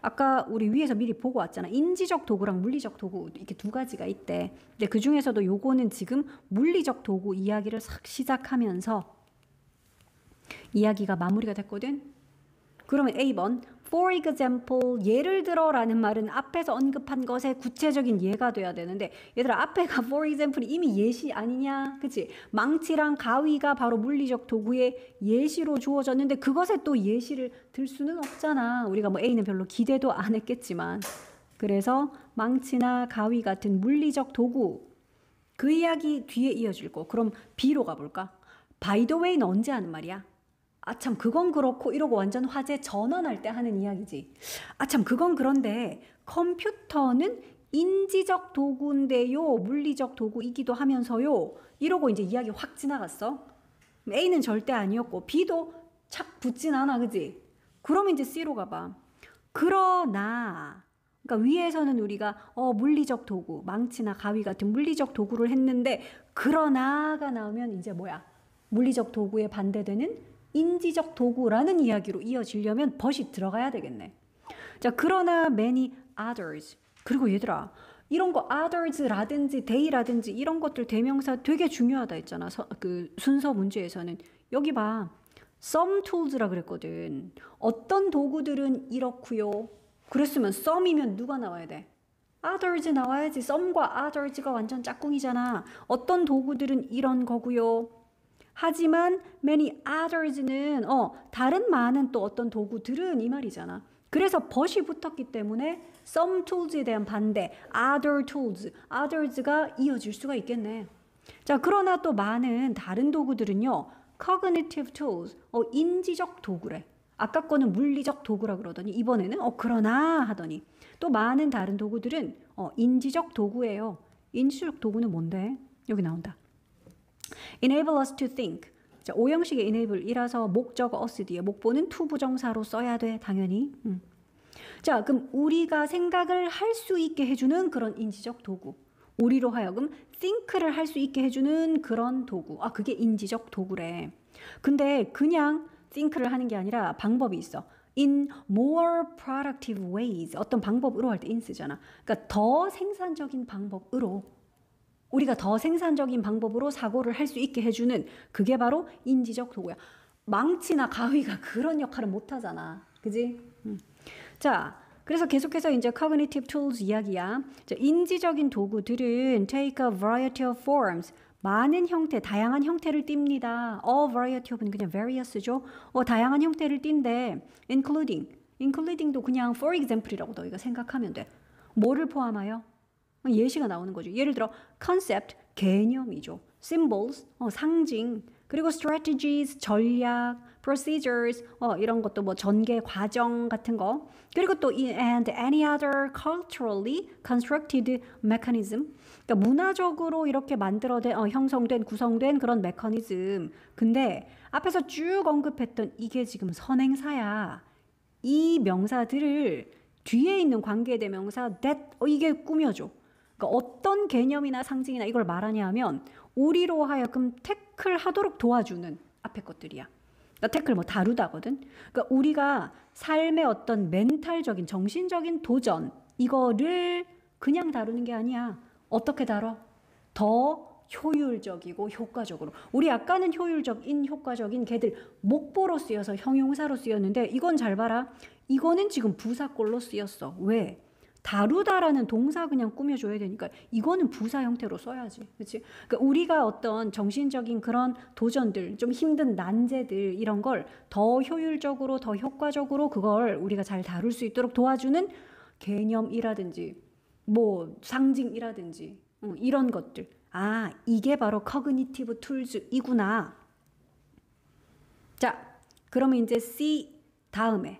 아까 우리 위에서 미리 보고 왔잖아. 인지적 도구랑 물리적 도구 이렇게 두 가지가 있대. 근데 그 중에서도 요거는 지금 물리적 도구 이야기를 싹 시작하면서 이야기가 마무리가 됐거든. 그러면 A번 for example, 예를 들어라는 말은 앞에서 언급한 것의 구체적인 예가 돼야 되는데 얘들아 앞에가 for example이 이미 예시 아니냐? 그치? 망치랑 가위가 바로 물리적 도구의 예시로 주어졌는데 그것에 또 예시를 들 수는 없잖아. 우리가 뭐 A는 별로 기대도 안 했겠지만. 그래서 망치나 가위 같은 물리적 도구 그 이야기 뒤에 이어질 거. 그럼 B로 가볼까? by the way는 언제 하는 말이야? 참 그건 그렇고 이러고 완전 화제 전환할 때 하는 이야기지. 참 그건 그런데 컴퓨터는 인지적 도구인데요. 물리적 도구이기도 하면서요. 이러고 이제 이야기 확 지나갔어. A는 절대 아니었고 B도 착 붙진 않아. 그지? 그러면 이제 C로 가봐. 그러나 그러니까 위에서는 우리가 물리적 도구, 망치나 가위 같은 물리적 도구를 했는데 그러나가 나오면 이제 뭐야? 물리적 도구에 반대되는 인지적 도구라는 이야기로 이어지려면 벗이 들어가야 되겠네. 자, 그러나 many others. 그리고 얘들아, 이런 거 others라든지 they라든지 이런 것들 대명사 되게 중요하다 했잖아. 그 순서 문제에서는. 여기 봐. some tools라 그랬거든. 어떤 도구들은 이렇고요. 그랬으면 some이면 누가 나와야 돼? others 나와야지. some과 others가 완전 짝꿍이잖아. 어떤 도구들은 이런 거고요. 하지만 many others는 다른 많은 또 어떤 도구들은 이 말이잖아. 그래서 but이 붙었기 때문에 some tools에 대한 반대, other tools, others가 이어질 수가 있겠네. 자, 그러나 또 많은 다른 도구들은요, cognitive tools, 인지적 도구래. 아까 거는 물리적 도구라 그러더니 이번에는 그러나 하더니 또 많은 다른 도구들은 인지적 도구예요. 인지적 도구는 뭔데? 여기 나온다. enable us to think. 자, 오형식의 enable이라서 목적 us 뒤에 목보는 to 부정사로 써야 돼. 당연히. 자, 그럼 우리가 생각을 할 수 있게 해주는 그런 인지적 도구. 우리로 하여금 think를 할 수 있게 해주는 그런 도구. 아, 그게 인지적 도구래. 근데 그냥 think를 하는 게 아니라 방법이 있어. in more productive ways. 어떤 방법으로 할 때 in 쓰잖아. 그러니까 더 생산적인 방법으로. 우리가 더 생산적인 방법으로 사고를 할 수 있게 해주는 그게 바로 인지적 도구야. 망치나 가위가 그런 역할을 못 하잖아. 그지? 자, 그래서 계속해서 이제 cognitive tools 이야기야. 자, 인지적인 도구들은 take a variety of forms. 많은 형태, 다양한 형태를 띱니다. a variety of는 그냥 various죠. 다양한 형태를 띈데 including도 그냥 for example이라고 너희가 생각하면 돼. 뭐를 포함하여? 예시가 나오는 거죠. 예를 들어 concept, 개념이죠. symbols, 상징. 그리고 strategies, 전략, procedures, 이런 것도 뭐 전개 과정 같은 거. 그리고 또 and any other culturally constructed mechanism. 그러니까 문화적으로 이렇게 형성된, 구성된 그런 메커니즘. 근데 앞에서 쭉 언급했던 이게 지금 선행사야. 이 명사들을 뒤에 있는 관계대명사 that 이게 꾸며줘. 그러니까 어떤 개념이나 상징이나 이걸 말하냐 하면 우리로 하여금 태클하도록 도와주는 앞에 것들이야. 그러니까 태클 뭐 다루다거든. 그러니까 우리가 삶의 어떤 멘탈적인 정신적인 도전 이거를 그냥 다루는 게 아니야. 어떻게 다뤄? 더 효율적이고 효과적으로. 우리 아까는 효과적인 걔들 목보로 쓰여서 형용사로 쓰였는데 이건 잘 봐라. 이거는 지금 부사꼴로 쓰였어. 왜? 다루다라는 동사 그냥 꾸며줘야 되니까 이거는 부사 형태로 써야지. 그렇지? 그러니까 우리가 어떤 정신적인 그런 도전들, 좀 힘든 난제들 이런 걸 더 효율적으로, 더 효과적으로 그걸 우리가 잘 다룰 수 있도록 도와주는 개념이라든지 뭐 상징이라든지 이런 것들. 아, 이게 바로 cognitive tools이구나. 자, 그러면 이제 C 다음에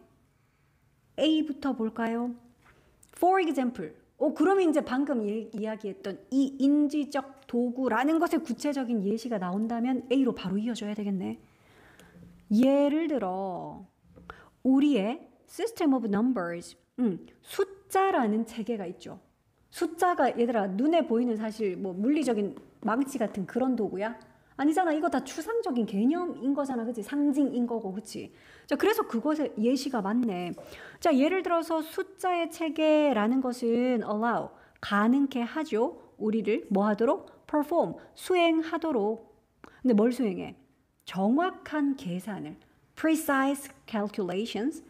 A부터 볼까요? For example. 그러면 이제 방금 이야기했던 이 인지적 도구라는 것의 구체적인 예시가 나온다면 A로 바로 이어져야 되겠네. 예를 들어 우리의 System of Numbers, 숫자라는 체계가 있죠. 숫자가 얘들아 눈에 보이는 사실 뭐 물리적인 망치 같은 그런 도구야? 아니잖아. 이거 다 추상적인 개념인 거잖아. 그치? 상징인 거고. 그치? 자, 그래서 그것에 예시가 많네. 자, 예를 들어서 숫자의 체계라는 것은 allow, 가능케 하죠. 우리를 뭐 하도록? perform, 수행하도록. 근데 뭘 수행해? 정확한 계산을, precise calculations,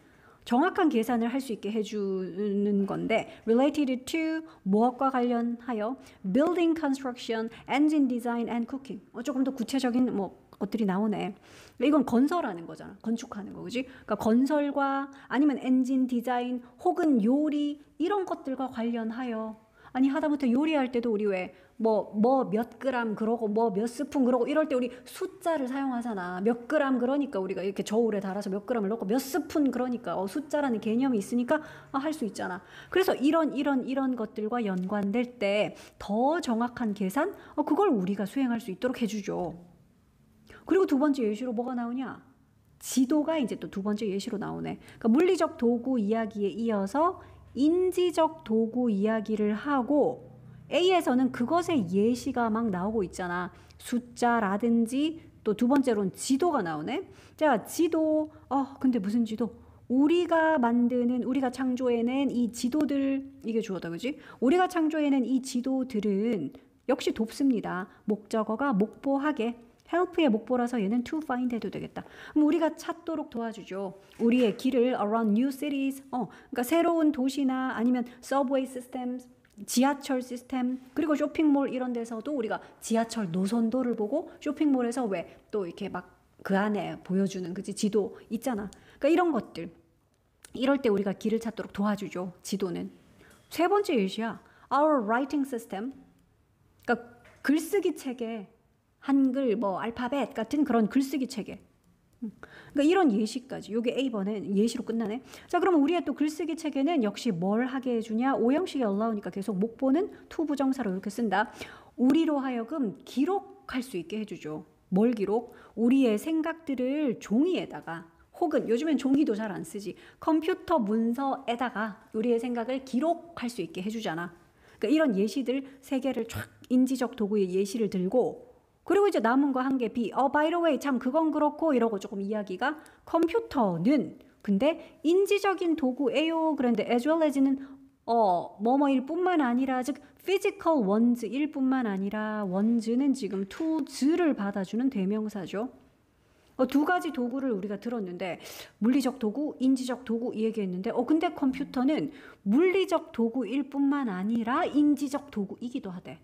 정확한 계산을 할 수 있게 해주는 건데 related to 무엇과 관련하여 building construction, engine design and cooking. 조금 더 구체적인 뭐 것들이 나오네. 이건 건설하는 거잖아. 건축하는 거, 그지? 그러니까 건설과 아니면 엔진 디자인 혹은 요리 이런 것들과 관련하여 아니 하다못해 요리할 때도 우리 왜 뭐 몇 그램 그러고 뭐 몇 스푼 그러고 이럴 때 우리 숫자를 사용하잖아. 몇 그램 그러니까 우리가 이렇게 저울에 달아서 몇 그램을 넣고 몇 스푼 그러니까 숫자라는 개념이 있으니까 할 수 있잖아. 그래서 이런 것들과 연관될 때 더 정확한 계산 그걸 우리가 수행할 수 있도록 해주죠. 그리고 두 번째 예시로 뭐가 나오냐? 지도가 이제 또 두 번째 예시로 나오네. 그러니까 물리적 도구 이야기에 이어서 인지적 도구 이야기를 하고 A에서는 그것의 예시가 막 나오고 있잖아. 숫자라든지 또 두 번째로는 지도가 나오네. 자, 지도. 근데 무슨 지도? 우리가 만드는, 우리가 창조해낸 이 지도들, 이게 주어다, 그지? 우리가 창조해낸 이 지도들은 역시 돕습니다. 목적어가 목보하게. help의 목보라서 얘는 to find 해도 되겠다. 그럼 우리가 찾도록 도와주죠. 우리의 길을 around new cities. 그러니까 새로운 도시나 아니면 subway systems, 지하철 시스템, 그리고 쇼핑몰 이런 데서도 우리가 지하철 노선도를 보고 쇼핑몰에서 왜 또 이렇게 막 그 안에 보여주는 그치 지도 있잖아. 그러니까 이런 것들. 이럴 때 우리가 길을 찾도록 도와주죠. 지도는. 세 번째 예시야. Our writing system. 그러니까 글쓰기 체계, 한글, 뭐 알파벳 같은 그런 글쓰기 체계. 그러니까 이런 예시까지. 요게 A번은 예시로 끝나네. 자, 그러면 우리의 또 글쓰기 체계는 역시 뭘 하게 해주냐? 오형식이 allow니까 계속 목보는 to 부정사로 이렇게 쓴다. 우리로 하여금 기록할 수 있게 해주죠. 뭘 기록? 우리의 생각들을 종이에다가 혹은 요즘엔 종이도 잘 안 쓰지. 컴퓨터 문서에다가 우리의 생각을 기록할 수 있게 해주잖아. 그러니까 이런 예시들 세 개를 쫙 인지적 도구의 예시를 들고 그리고 이제 남은 거 한 개 B. by the way, 참 그건 그렇고 이러고 조금 이야기가 컴퓨터는 근데 인지적인 도구예요. 그런데 as well as는 뭐뭐일 뿐만 아니라 즉 physical ones일 뿐만 아니라 ones는 지금 tools를 받아주는 대명사죠. 두 가지 도구를 우리가 들었는데 물리적 도구, 인지적 도구 이 얘기했는데 근데 컴퓨터는 물리적 도구일 뿐만 아니라 인지적 도구이기도 하대.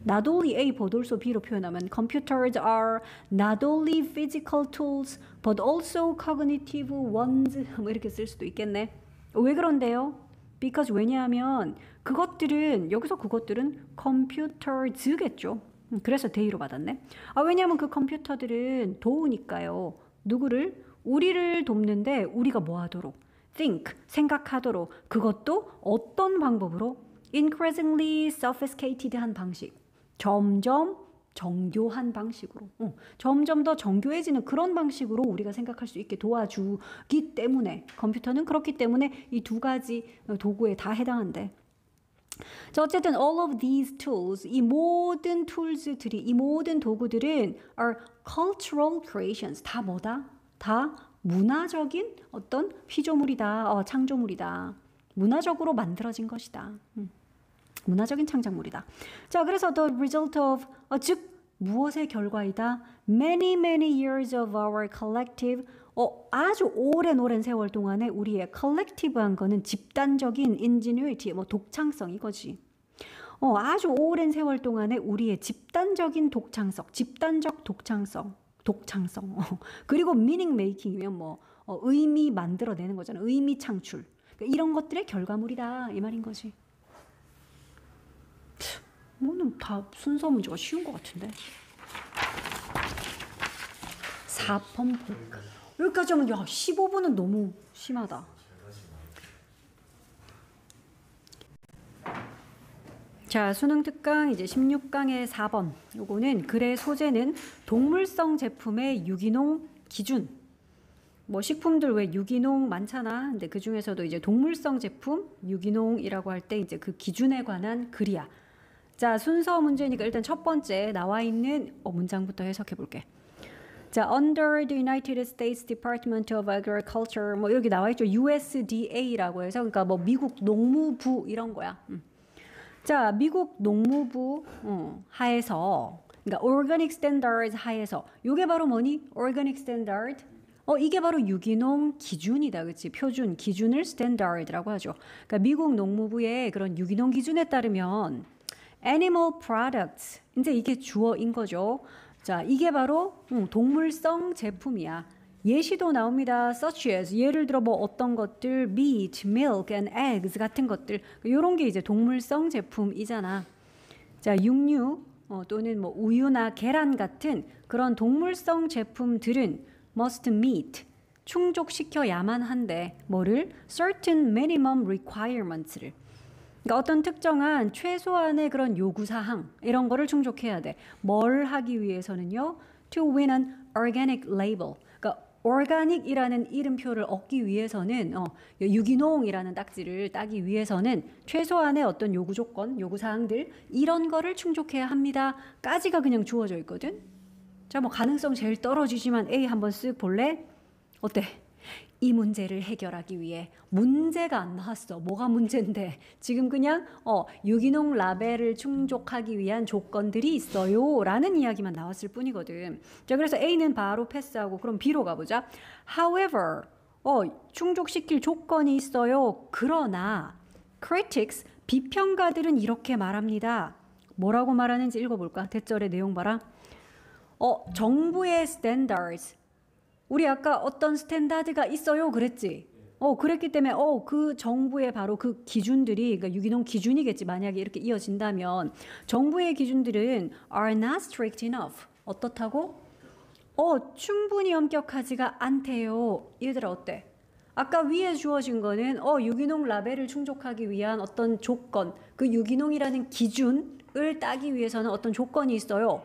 Not only A but also B로 표현하면 computers are not only physical tools but also cognitive ones 뭐 이렇게 쓸 수도 있겠네. 왜 그런데요? Because 왜냐하면 그것들은 여기서 그것들은 computers겠죠. 그래서 대의로 받았네. 왜냐하면 그 컴퓨터들은 도우니까요. 누구를? 우리를 돕는데 우리가 뭐 하도록? think, 생각하도록. 그것도 어떤 방법으로? increasingly sophisticated한 방식. 점점 정교한 방식으로. 점점 더 정교해지는 그런 방식으로 우리가 생각할 수 있게 도와주기 때문에 컴퓨터는 그렇기 때문에 이 두 가지 도구에 다 해당한대. 자, 어쨌든 all of these tools, 이 모든 툴즈들이, 이 모든 도구들은 are cultural creations. 다 뭐다? 다 문화적인 어떤 피조물이다, 창조물이다. 문화적으로 만들어진 것이다. 문화적인 창작물이다. 자, 그래서 the result of, 즉 무엇의 결과이다? Many years of our collective, 아주 오랜 세월 동안에 우리의 collective한 거는 집단적인 ingenuity, 독창성 이거지. 아주 오랜 세월 동안에 우리의 집단적인 독창성, 집단적 독창성. 그리고 meaning making이면 의미 만들어내는 거잖아. 의미 창출. 그러니까 이런 것들의 결과물이다 이 말인 거지. 뭐는 다 순서 문제가 쉬운 것 같은데. 4번 볼까? 여기까지 하면 15분은 너무 심하다. 자, 수능 특강 이제 16강의 4번. 요거는 글의 소재는 동물성 제품의 유기농 기준. 식품들 왜 유기농 많잖아. 근데 그 중에서도 이제 동물성 제품 유기농이라고 할 때 이제 그 기준에 관한 글이야. 자, 순서 문제니까 일단 첫 번째 나와 있는 문장부터 해석해 볼게. 자, under the United States Department of Agriculture 여기 나와 있죠. USDA라고 해서 그러니까 미국 농무부 이런 거야. 자, 미국 농무부 하에서 그러니까 organic standards 하에서 요게 바로 뭐니? organic standard. 이게 바로 유기농 기준이다. 그치? 표준, 기준을 standard라고 하죠. 그러니까 미국 농무부의 그런 유기농 기준에 따르면 animal products. 이제 이게 주어인 거죠. 자, 이게 바로 동물성 제품이야. 예시도 나옵니다. such as 예를 들어 어떤 것들 meat, milk and eggs 같은 것들. 이런 게 이제 동물성 제품이잖아. 자, 육류 또는 우유나 계란 같은 그런 동물성 제품들은 must meet 충족시켜야만 한데 뭐를? certain minimum requirements를. 그러니까 어떤 특정한 최소한의 그런 요구사항 이런 거를 충족해야 돼. 뭘 하기 위해서는요? To win an organic label. 그러니까 organic이라는 이름표를 얻기 위해서는 유기농이라는 딱지를 따기 위해서는 최소한의 어떤 요구 조건, 요구사항들 이런 거를 충족해야 합니다. 까지가 그냥 주어져 있거든. 자, 가능성 제일 떨어지지만 A 한번 쓱 볼래? 어때? 이 문제를 해결하기 위해 문제가 안 나왔어. 뭐가 문제인데? 지금 그냥 유기농 라벨을 충족하기 위한 조건들이 있어요 라는 이야기만 나왔을 뿐이거든. 자, 그래서 A는 바로 패스하고 그럼 B로 가보자. However, 충족시킬 조건이 있어요. 그러나 critics, 비평가들은 이렇게 말합니다. 뭐라고 말하는지 읽어볼까? 대절의 내용 봐라. 정부의 standards. 우리 아까 어떤 스탠다드가 있어요 그랬지? 그랬기 때문에 그 정부의 바로 그 기준들이, 그러니까 유기농 기준이겠지. 만약에 이렇게 이어진다면 정부의 기준들은 are not strict enough. 어떻다고? 충분히 엄격하지가 않대요. 얘들아 어때? 아까 위에 주어진 거는 유기농 라벨을 충족하기 위한 어떤 조건, 그 유기농이라는 기준을 따기 위해서는 어떤 조건이 있어요.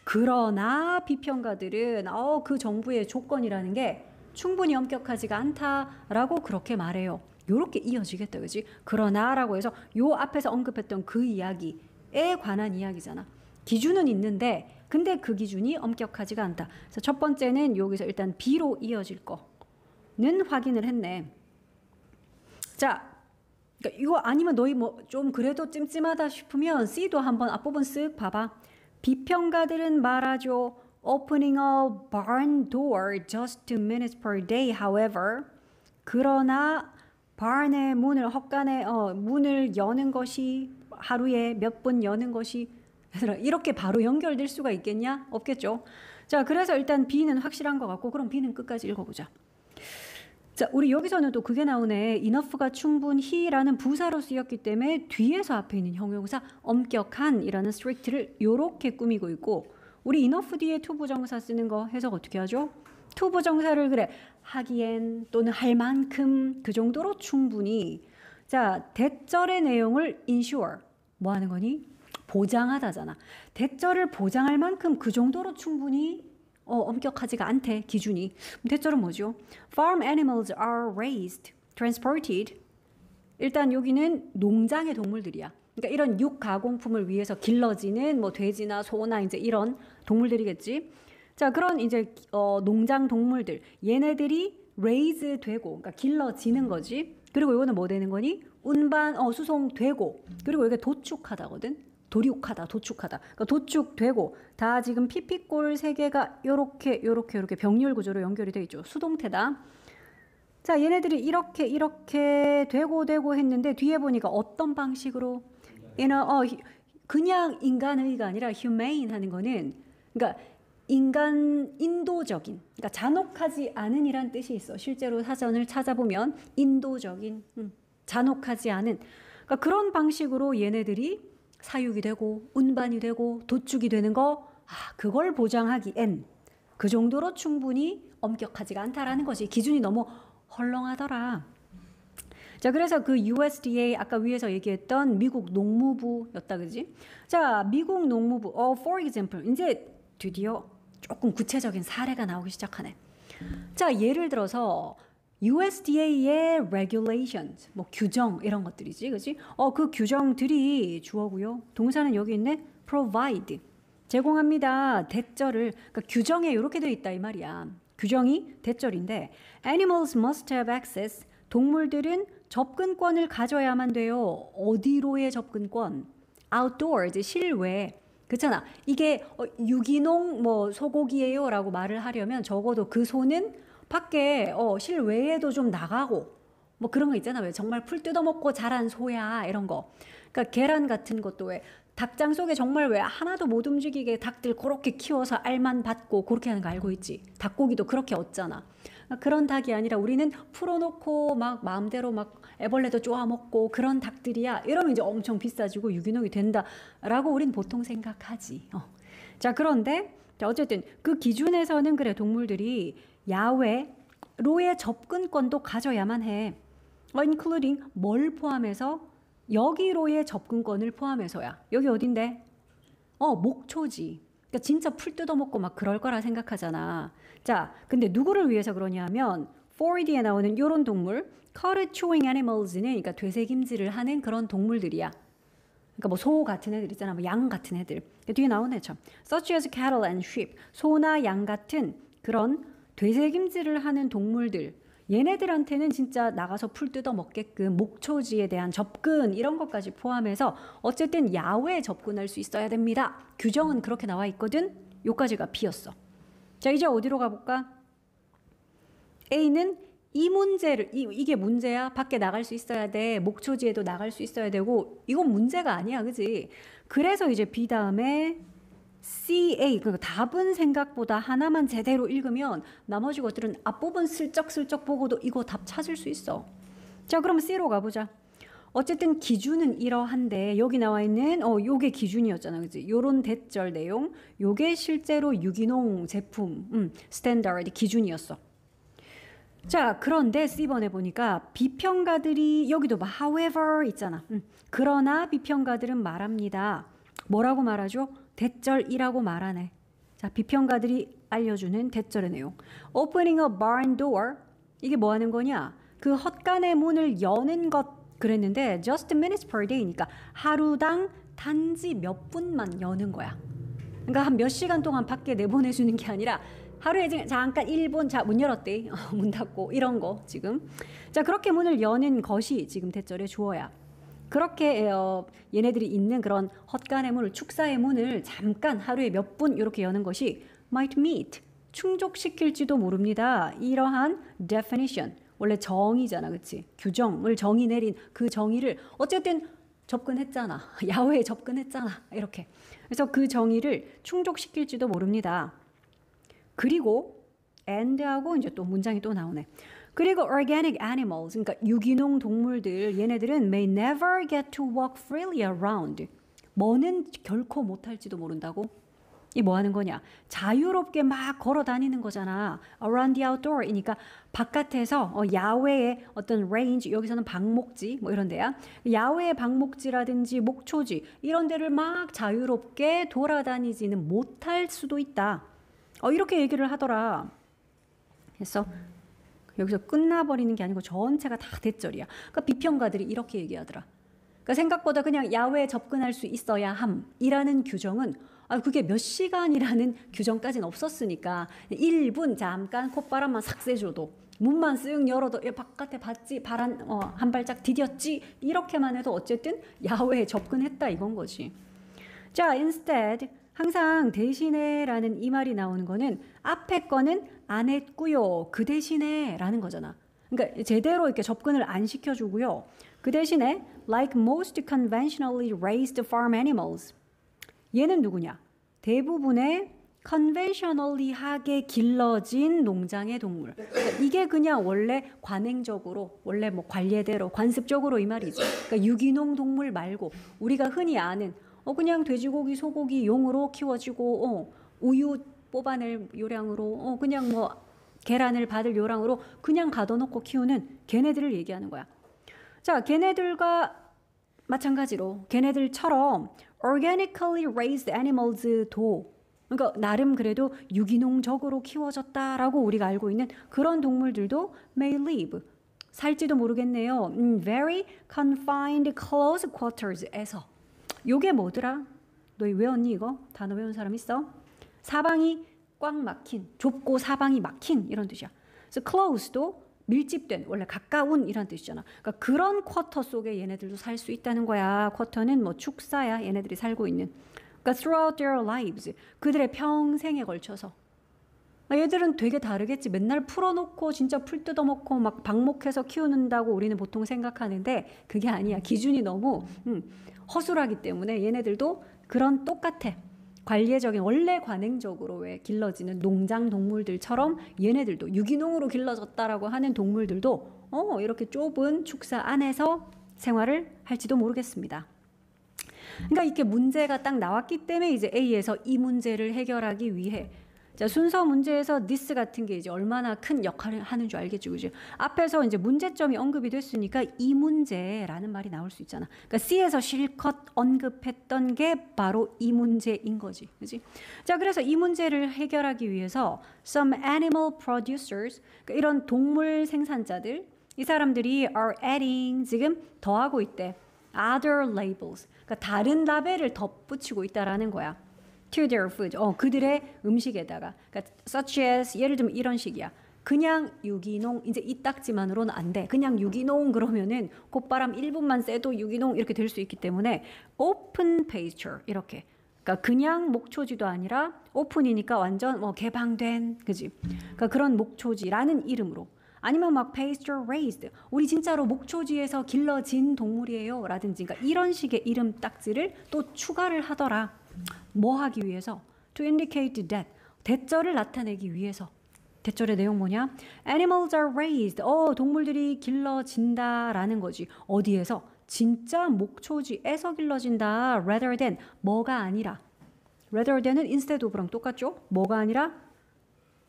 그러나 비평가들은 그 정부의 조건이라는 게 충분히 엄격하지가 않다라고 그렇게 말해요. 요렇게 이어지겠다, 그지? 그러나라고 해서 요 앞에서 언급했던 그 이야기에 관한 이야기잖아. 기준은 있는데 근데 그 기준이 엄격하지가 않다. 그래서 첫 번째는 여기서 일단 B로 이어질 거는 확인을 했네. 자, 그러니까 이거 아니면 너희 뭐 좀 그래도 찜찜하다 싶으면 C도 한번 앞부분 쓱 봐봐. 비평가들은 말하죠. Opening a barn door just 2 minutes per day, however. 그러나 barn의 문을, 헛간의 문을 여는 것이 하루에 몇 번 여는 것이, 이렇게 바로 연결될 수가 있겠냐? 없겠죠. 자, 그래서 일단 B는 확실한 것 같고, 그럼 B는 끝까지 읽어보자. 자, 우리 여기서는 또 그게 나오네. enough가 충분히라는 부사로 쓰였기 때문에 뒤에서 앞에 있는 형용사 엄격한이라는 strict를 요렇게 꾸미고 있고, 우리 enough 뒤에 to 부정사 쓰는 거 해석 어떻게 하죠? to 부정사를 그래 하기엔 또는 할 만큼 그 정도로 충분히. 자, 대절의 내용을 ensure 뭐 하는 거니? 보장하다잖아. 대절을 보장할 만큼 그 정도로 충분히 엄격하지가 않대, 기준이. 대절은 뭐죠? Farm animals are raised, transported. 일단 여기는 농장의 동물들이야. 그러니까 이런 육가공품을 위해서 길러지는 뭐 돼지나 소나 이제 이런 동물들이겠지. 자, 그런 이제 농장 동물들, 얘네들이 raise 되고, 그러니까 길러지는 거지. 그리고 이거는 뭐 되는 거니? 운반, 수송되고, 그리고 이게 도축하다거든. 도축하다. 그러니까 도축되고, 다 지금 피피골 세 개가 요렇게 병렬 구조로 연결이 되어 있죠. 수동태다. 자, 얘네들이 이렇게 되고 했는데 뒤에 보니까 어떤 방식으로? 그냥 인간의가 아니라 humane 하는 거는, 그러니까 인도적인, 그러니까 잔혹하지 않은이란 뜻이 있어. 실제로 사전을 찾아보면 인도적인, 잔혹하지 않은, 그러니까 그런 방식으로 얘네들이 사육이 되고 운반이 되고 도축이 되는 거, 그걸 보장하기엔 그 정도로 충분히 엄격하지가 않다라는 것이 기준이 너무 헐렁하더라. 자, 그래서 그 USDA 아까 위에서 얘기했던 미국 농무부였다, 그지? 자, 미국 농무부, for example, 이제 드디어 조금 구체적인 사례가 나오기 시작하네. 자, 예를 들어서 USDA의 regulations, 뭐 규정 이런 것들이지, 그지? 그 규정들이 주어고요. 동사는 여기 있네. provide, 제공합니다. 대절을, 그러니까 규정에 이렇게 되어 있다 이 말이야. 규정이 대절인데 animals must have access, 동물들은 접근권을 가져야만 돼요. 어디로의 접근권? outdoors, 실외. 그렇잖아. 이게 유기농 뭐 소고기예요 라고 말을 하려면 적어도 그 소는 밖에 실외에도 좀 나가고 뭐 그런 거 있잖아. 왜 정말 풀 뜯어먹고 자란 소야 이런 거. 그러니까 계란 같은 것도 왜 닭장 속에 정말 왜 하나도 못 움직이게 닭들 그렇게 키워서 알만 받고 그렇게 하는 거 알고 있지. 닭고기도 그렇게 얻잖아. 그러니까 그런 닭이 아니라 우리는 풀어놓고 막 마음대로 막 애벌레도 쪼아먹고 그런 닭들이야. 이러면 이제 엄청 비싸지고 유기농이 된다라고 우린 보통 생각하지. 자, 그런데 어쨌든 그 기준에서는 그래 동물들이 야외로의 접근권도 가져야만 해. including 뭘 포함해서? 여기로의 접근권을 포함해서야. 여기 어딘데? 목초지. 그러니까 진짜 풀 뜯어먹고 막 그럴 거라 생각하잖아. 자, 근데 누구를 위해서 그러냐면 4D에 나오는 요런 동물, cud chewing animals는 그러니까 되새김질을 하는 그런 동물들이야. 그러니까 뭐 소 같은 애들 있잖아. 뭐 양 같은 애들. 뒤에 나오는 애처럼 such as cattle and sheep. 소나 양 같은 그런 되새김질을 하는 동물들. 얘네들한테는 진짜 나가서 풀 뜯어 먹게끔 목초지에 대한 접근 이런 것까지 포함해서 어쨌든 야외에 접근할 수 있어야 됩니다. 규정은 그렇게 나와 있거든. 요까지가 B였어. 자, 이제 어디로 가볼까? A는 이 문제를 이게 문제야. 밖에 나갈 수 있어야 돼. 목초지에도 나갈 수 있어야 되고 이건 문제가 아니야, 그지? 그래서 이제 B 다음에 CA 그 답은 생각보다 하나만 제대로 읽으면 나머지 것들은 앞부분 슬쩍슬쩍 보고도 이거 답 찾을 수 있어. 자, 그럼 C로 가보자. 어쨌든 기준은 이러한데 여기 나와 있는 요게 기준이었잖아, 그지? 요런 대절 내용, 요게 실제로 유기농 제품 스탠다드 기준이었어. 자, 그런데 C번에 보니까 비평가들이 여기도 however 있잖아. 그러나 비평가들은 말합니다. 뭐라고 말하죠? 대절이라고 말하네. 자, 비평가들이 알려주는 대절의 내용. Opening a barn door. 이게 뭐 하는 거냐? 그 헛간의 문을 여는 것 그랬는데 just minutes per day니까 하루당 단지 몇 분만 여는 거야. 그러니까 한 몇 시간 동안 밖에 내보내주는 게 아니라 하루에 잠깐 1분, 자, 문 열었대. 문 닫고, 이런 거, 지금. 자, 그렇게 문을 여는 것이 지금 대절의 주어야. 그렇게, 얘네들이 있는 그런 헛간의 문을, 축사의 문을 잠깐 하루에 몇 분 이렇게 여는 것이 might meet, 충족시킬지도 모릅니다. 이러한 definition. 원래 정의잖아, 그치? 규정을 정의 내린 그 정의를 어쨌든 접근했잖아. 야외에 접근했잖아. 이렇게. 그래서 그 정의를 충족시킬지도 모릅니다. 그리고 and하고 이제 또 문장이 또 나오네. 그리고 organic animals, 그러니까 유기농 동물들, 얘네들은 may never get to walk freely around. 뭐는 결코 못할지도 모른다고? 이 뭐 하는 거냐? 자유롭게 막 걸어 다니는 거잖아. around the outdoor이니까 바깥에서 야외의 어떤 range, 여기서는 방목지 뭐 이런 데야. 야외의 방목지라든지 목초지 이런 데를 막 자유롭게 돌아다니지는 못할 수도 있다. 이렇게 얘기를 하더라. 그래서 여기서 끝나버리는 게 아니고 전체가 다 대절이야. 그러니까 비평가들이 이렇게 얘기하더라. 그러니까 생각보다 그냥 야외에 접근할 수 있어야 함이라는 규정은 그게 몇 시간이라는 규정까지는 없었으니까 1분 잠깐 콧바람만 싹 쐬줘도 문만 쓱 열어도 바깥에 봤지 바람 한 발짝 디뎠지 이렇게만 해도 어쨌든 야외에 접근했다 이건 거지. 자, instead 항상 대신에 라는 이 말이 나오는 거는 앞에 거는 안 했고요. 그 대신에 라는 거잖아. 그러니까 제대로 이렇게 접근을 안 시켜주고요. 그 대신에 like most conventionally raised farm animals. 얘는 누구냐? 대부분의 conventionally하게 길러진 농장의 동물. 그러니까 이게 그냥 원래 관행적으로, 원래 뭐 관례대로, 관습적으로 이 말이지. 그러니까 유기농 동물 말고 우리가 흔히 아는 그냥 돼지고기, 소고기 용으로 키워지고 우유 뽑아낼 요량으로 그냥 뭐 계란을 받을 요량으로 그냥 가둬놓고 키우는 걔네들을 얘기하는 거야. 자, 걔네들과 마찬가지로 걔네들처럼 organically raised animals도 그러니까 나름 그래도 유기농적으로 키워졌다라고 우리가 알고 있는 그런 동물들도 may live 살지도 모르겠네요. very confined close quarters에서 요게 뭐더라? 너 외웠니 이거? 단어 외운 사람 있어? 사방이 꽉 막힌, 좁고 사방이 막힌 이런 뜻이야. 그래서 close도 밀집된, 원래 가까운 이런 뜻이잖아. 그러니까 그런 쿼터 속에 얘네들도 살 수 있다는 거야. 쿼터는 뭐 축사야. 얘네들이 살고 있는. 그러니까 throughout their lives, 그들의 평생에 걸쳐서. 얘들은 되게 다르겠지. 맨날 풀어놓고 진짜 풀 뜯어먹고 막 방목해서 키우는다고 우리는 보통 생각하는데 그게 아니야. 기준이 너무 허술하기 때문에 얘네들도 그런 똑같아. 관례적인 원래 관행적으로 왜 길러지는 농장 동물들처럼 얘네들도 유기농으로 길러졌다라고 하는 동물들도 이렇게 좁은 축사 안에서 생활을 할지도 모르겠습니다. 그러니까 이렇게 문제가 딱 나왔기 때문에 이제 A에서 이 문제를 해결하기 위해 자, 순서 문제에서 this 같은 게 이제 얼마나 큰 역할을 하는 줄 알겠죠, 그죠? 앞에서 이제 문제점이 언급이 됐으니까 이 문제라는 말이 나올 수 있잖아. 그러니까 C에서 실컷 언급했던 게 바로 이 문제인 거지, 그지? 자, 그래서 이 문제를 해결하기 위해서 some animal producers, 그러니까 이런 동물 생산자들, 이 사람들이 are adding 지금 더하고 있대. other labels, 그러니까 다른 라벨을 덧붙이고 있다라는 거야. to their food, 그들의 음식에다가, 그러니까 such as 예를 들면 이런 식이야. 그냥 유기농, 이제 이 딱지만으로는 안 돼. 그냥 유기농 그러면은 콧바람 1분만 쐬도 유기농 이렇게 될 수 있기 때문에 open pasture 이렇게. 그러니까 그냥 목초지도 아니라 오픈이니까 완전 개방된, 그지? 그러니까 그런 목초지라는 이름으로 아니면 막 pasture raised. 우리 진짜로 목초지에서 길러진 동물이에요. 라든지 그러니까 이런 식의 이름 딱지를 또 추가를 하더라. 뭐 하기 위해서? To indicate that. 대절을 나타내기 위해서. 대절의 내용 뭐냐? Animals are raised. 동물들이 길러진다라는 거지. 어디에서? 진짜 목초지에서 길러진다. Rather than 뭐가 아니라. Rather than은 instead of랑 똑같죠? 뭐가 아니라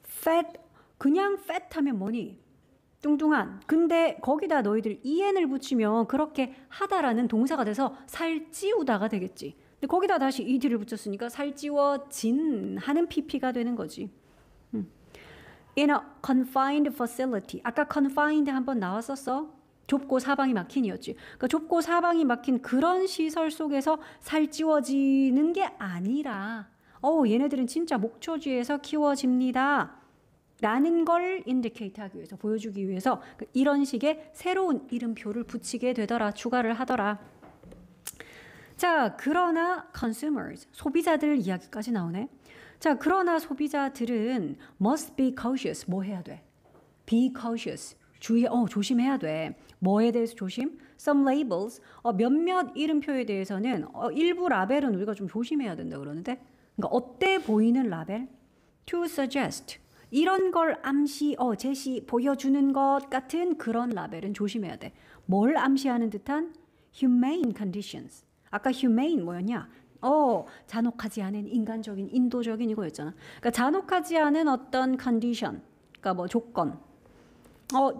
fat. 그냥 fat 하면 뭐니? 뚱뚱한. 근데 거기다 너희들 en을 붙이면 그렇게 하다라는 동사가 돼서 살찌우다가 되겠지. 근데 거기다 다시 ed를 붙였으니까 살찌워진 하는 pp가 되는 거지. In a confined facility. 아까 confined 한번 나왔었어. 좁고 사방이 막힌이었지. 그러니까 좁고 사방이 막힌 그런 시설 속에서 살찌워지는 게 아니라 얘네들은 진짜 목초지에서 키워집니다. 라는 걸 indicate 하기 위해서, 보여주기 위해서 이런 식의 새로운 이름표를 붙이게 되더라. 추가를 하더라. 자, 그러나 consumers, 소비자들 이야기까지 나오네. 자, 그러나 소비자들은 must be cautious. 뭐 해야 돼? Be cautious. 조심해야 돼. 뭐에 대해서 조심? Some labels. 몇몇 이름표에 대해서는 일부 라벨은 우리가 좀 조심해야 된다 그러는데. 그러니까 어때 보이는 라벨? To suggest. 이런 걸 암시, 제시, 보여주는 것 같은 그런 라벨은 조심해야 돼. 뭘 암시하는 듯한? Humane conditions. 아까 humane 뭐였냐? 잔혹하지 않은 인간적인, 인도적인 이거였잖아. 그러니까 잔혹하지 않은 어떤 condition, 그러니까 뭐 조건.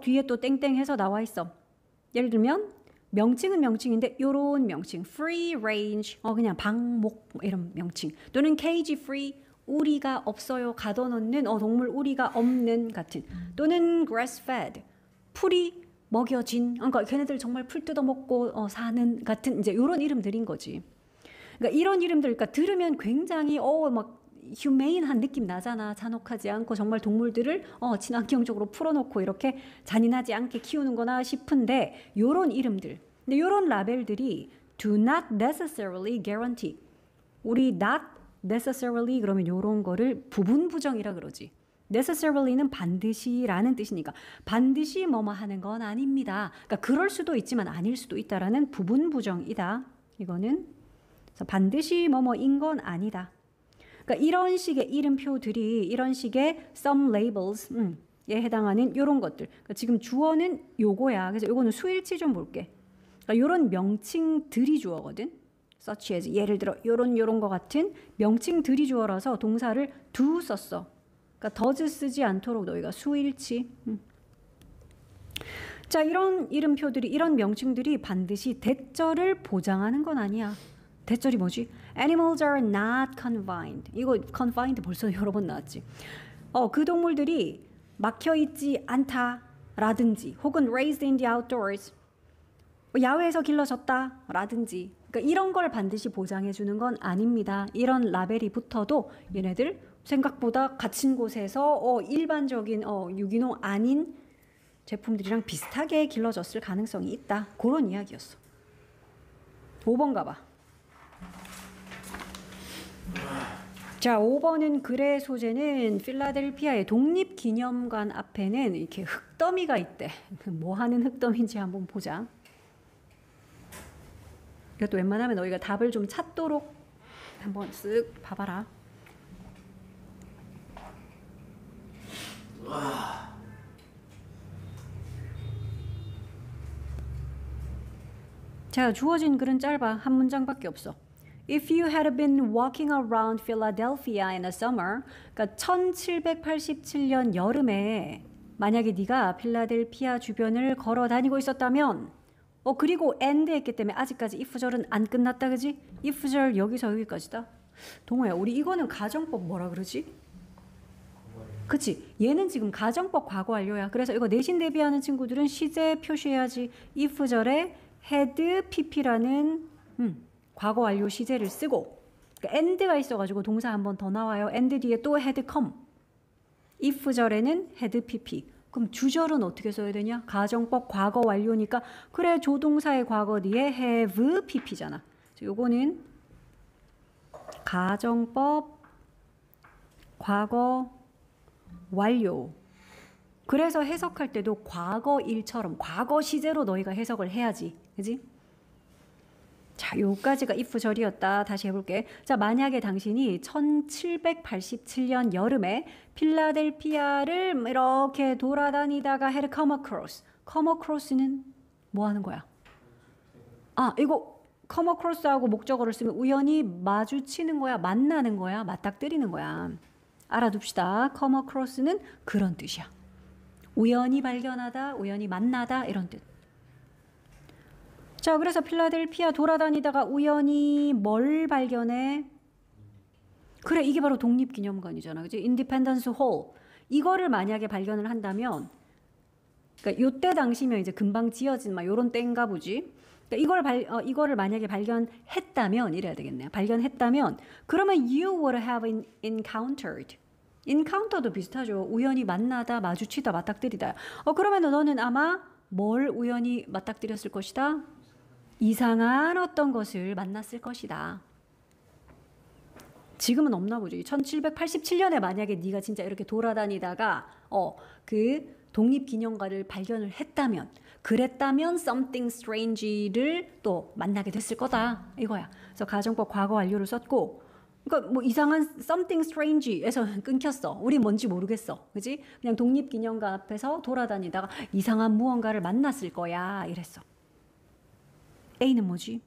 뒤에 또 땡땡해서 나와 있어. 예를 들면 명칭은 명칭인데 요런 명칭, free range, 그냥 방목 이런 명칭. 또는 cage free, 우리가 없어요. 가둬놓는 동물 우리가 없는 같은. 또는 grass fed, 풀이 먹여진. 그러니까 걔네들 정말 풀 뜯어먹고 사는 같은 이제 요런 이름들인 거지. 그러니까 이런 이름들, 그러니까 들으면 굉장히 막 휴메인한 느낌 나잖아. 잔혹하지 않고 정말 동물들을 친환경적으로 풀어놓고 이렇게 잔인하지 않게 키우는거나 싶은데 요런 이름들, 근데 요런 라벨들이 do not necessarily guarantee. 우리 not necessarily 그러면 요런 거를 부분 부정이라 그러지. necessarily는 반드시라는 뜻이니까 반드시 뭐뭐 하는 건 아닙니다. 그러니까 그럴 수도 있지만 아닐 수도 있다라는 부분 부정이다. 이거는 그래서 반드시 뭐뭐인 건 아니다. 그러니까 이런 식의 이름표들이 이런 식의 some labels에 해당하는 이런 것들. 그러니까 지금 주어는 요거야. 그래서 요거는 수일치 좀 볼게. 그러니까 요런 명칭들이 주어거든. such as 예를 들어 요런 거 같은 명칭들이 주어라서 동사를 do 썼어. 그러니까 does 쓰지 않도록 너희가 수일치. 자, 이런 이름표들이 이런 명칭들이 반드시 대절을 보장하는 건 아니야. 대절이 뭐지? Animals are not confined. 이거 confined 벌써 여러 번 나왔지. 그 동물들이 막혀있지 않다라든지 혹은 raised in the outdoors. 야외에서 길러졌다라든지. 그러니까 이런 걸 반드시 보장해 주는 건 아닙니다. 이런 라벨이 붙어도 얘네들 생각보다 갇힌 곳에서 일반적인 유기농 아닌 제품들이랑 비슷하게 길러졌을 가능성이 있다. 그런 이야기였어. 5번 가봐. 자, 5번은 글의 소재는 필라델피아의 독립기념관 앞에는 이렇게 흙더미가 있대. 뭐 하는 흙더미인지 한번 보자. 이것도 웬만하면 너희가 답을 좀 찾도록 한번 쓱 봐봐라. 자, 주어진 글은 짧아. 한 문장밖에 없어. If you had been walking around Philadelphia in the summer, 그러니까 1787년 여름에 만약에 네가 필라델피아 주변을 걸어 다니고 있었다면 그리고 and 했기 때문에 아직까지 if절은 안 끝났다, 그지? if절 여기서 여기까지다. 동호야, 우리 이거는 가정법 뭐라 그러지? 그치? 얘는 지금 가정법 과거 완료야. 그래서 이거 내신 대비하는 친구들은 시제 표시해야지. if절에 had pp라는 과거 완료 시제를 쓰고, 그러니까 and가 있어가지고 동사 한 번 더 나와요. and 뒤에 또 had come. if절에는 had pp. 그럼 주절은 어떻게 써야 되냐? 가정법 과거 완료니까 그래, 조동사의 과거 뒤에 have pp잖아. 요거는 가정법 과거 완료. 그래서 해석할 때도 과거 일처럼 과거 시제로 너희가 해석을 해야지. 그지? 자, 요까지가 if 절이었다. 다시 해볼게. 자, 만약에 당신이 1787년 여름에 필라델피아를 이렇게 돌아다니다가 had come across. come across는 뭐 하는 거야? 아, 이거 come across하고 목적어를 쓰면 우연히 마주치는 거야? 만나는 거야? 맞닥뜨리는 거야? 알아둡시다. come across는 그런 뜻이야. 우연히 발견하다, 우연히 만나다 이런 뜻. 자, 그래서 필라델피아 돌아다니다가 우연히 뭘 발견해? 그래, 이게 바로 독립기념관이잖아. 그치? 인디펜던스 홀. 이거를 만약에 발견을 한다면, 그러니까 요때 당시면 이제 금방 지어진 막 요런 때인가 보지. 그러니까 이거를 만약에 발견했다면 이래야 되겠네요. 발견했다면 그러면 you would have encountered. encounter도 비슷하죠. 우연히 만나다, 마주치다, 맞닥뜨리다. 그러면 너는 아마 뭘 우연히 맞닥뜨렸을 것이다? 이상한 어떤 것을 만났을 것이다. 지금은 없나 보지. 1787년에 만약에 네가 진짜 이렇게 돌아다니다가 그 독립기념관을 발견을 했다면, 그랬다면 something strange를 또 만나게 됐을 거다 이거야. 그래서 가정법 과거 완료를 썼고, 그러니까 뭐 이상한 something strange에서 끊겼어. 우리 뭔지 모르겠어. 그지? 그냥 독립기념관 앞에서 돌아다니다가 이상한 무언가를 만났을 거야 이랬어. A는 뭐지?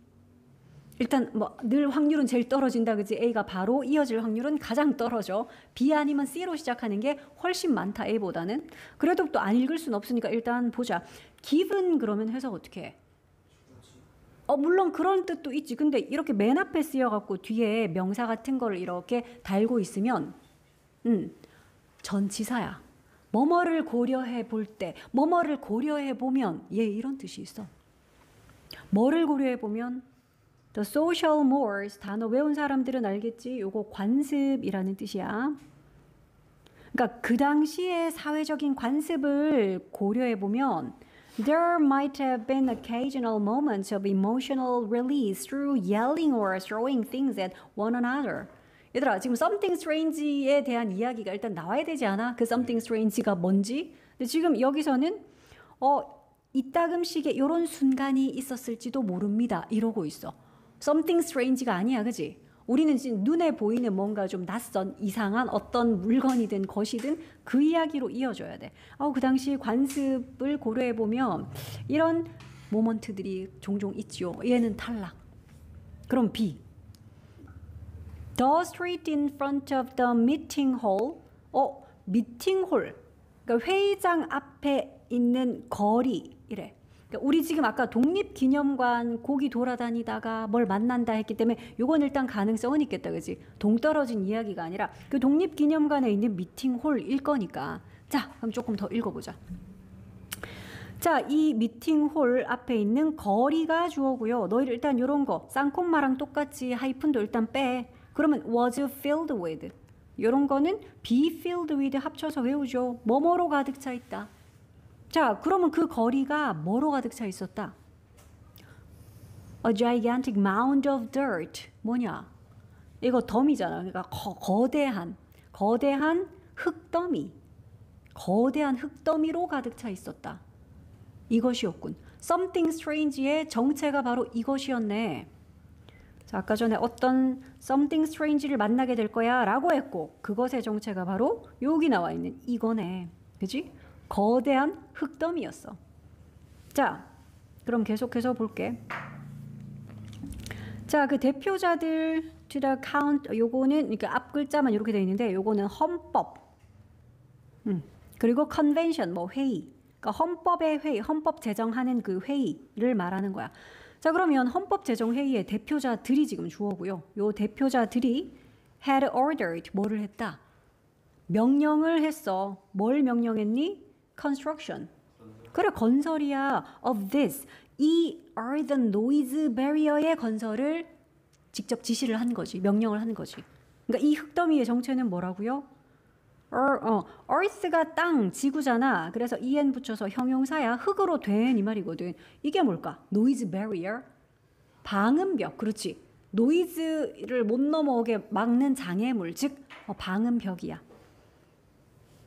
일단 뭐 늘 확률은 제일 떨어진다. 그지? A가 바로 이어질 확률은 가장 떨어져. B 아니면 C로 시작하는 게 훨씬 많다. A보다는. 그래도 또 안 읽을 수는 없으니까 일단 보자. given 그러면 해석 어떻게 해? 물론 그런 뜻도 있지. 근데 이렇게 맨 앞에 쓰여갖고 뒤에 명사 같은 거를 이렇게 달고 있으면 전치사야. 뭐뭐를 고려해 볼 때, 뭐뭐를 고려해 보면 얘 이런 뜻이 있어. 뭐를 고려해 보면 the social mores 단어 외운 사람들은 알겠지. 요거 관습이라는 뜻이야. 그러니까 그 당시의 사회적인 관습을 고려해 보면 there might have been occasional moments of emotional release through yelling or throwing things at one another. 얘들아, 지금 something strange에 대한 이야기가 일단 나와야 되지 않아? 그 something strange가 뭔지? 근데 지금 여기서는 이따금씩에 이런 순간이 있었을지도 모릅니다. 이러고 있어. something strange가 아니야, 그지? 우리는 지금 눈에 보이는 뭔가 좀 낯선 이상한 어떤 물건이든 것이든 그 이야기로 이어져야 돼. 그 당시 관습을 고려해 보면 이런 모먼트들이 종종 있지요. 얘는 탈락. 그럼 B. The street in front of the meeting hall. 미팅홀. 그러니까 회의장 앞에 있는 거리 이래. 그러니까 우리 지금 아까 독립기념관 거기 돌아다니다가 뭘 만난다 했기 때문에 요건 일단 가능성은 있겠다. 그지? 동떨어진 이야기가 아니라 그 독립기념관에 있는 미팅홀일 거니까. 자, 그럼 조금 더 읽어보자. 자, 이 미팅홀 앞에 있는 거리가 주어고요. 너희들 일단 요런 거 쌍콤마랑 똑같이 하이픈도 일단 빼. 그러면 was filled with. 요런 거는 be filled with 합쳐서 외우죠. 뭐뭐로 가득 차 있다. 자, 그러면 그 거리가 뭐로 가득 차 있었다? A gigantic mound of dirt. 뭐냐? 이거 덤이잖아. 그러니까 거대한 흙더미. 거대한 흙더미로 가득 차 있었다. 이것이었군. Something strange의 정체가 바로 이것이었네. 자, 아까 전에 어떤 something strange를 만나게 될 거야 라고 했고 그것의 정체가 바로 여기 나와 있는 이거네. 그지? 거대한 흙더미였어. 자, 그럼 계속해서 볼게. 자, 그 대표자들 to the count 요거는 그러니까 앞 글자만 이렇게 돼 있는데 요거는 헌법. 그리고 convention 뭐 회의. 그러니까 헌법의 회의, 헌법 제정하는 그 회의를 말하는 거야. 자, 그러면 헌법 제정 회의의 대표자들이 지금 주어고요. 요 대표자들이 had ordered 뭐를 했다? 명령을 했어. 뭘 명령했니? construction. 그래, 건설이야. of this. 이 earthen noise barrier의 건설을 직접 지시를 한 거지. 명령을 한 거지. 그러니까 이 흙더미의 정체는 뭐라고요? earth가 땅, 지구잖아. 그래서 en 붙여서 형용사야. 흙으로 된 이 말이거든. 이게 뭘까? noise barrier. 방음벽. 그렇지. 노이즈를 못 넘어오게 막는 장애물. 즉 방음벽이야.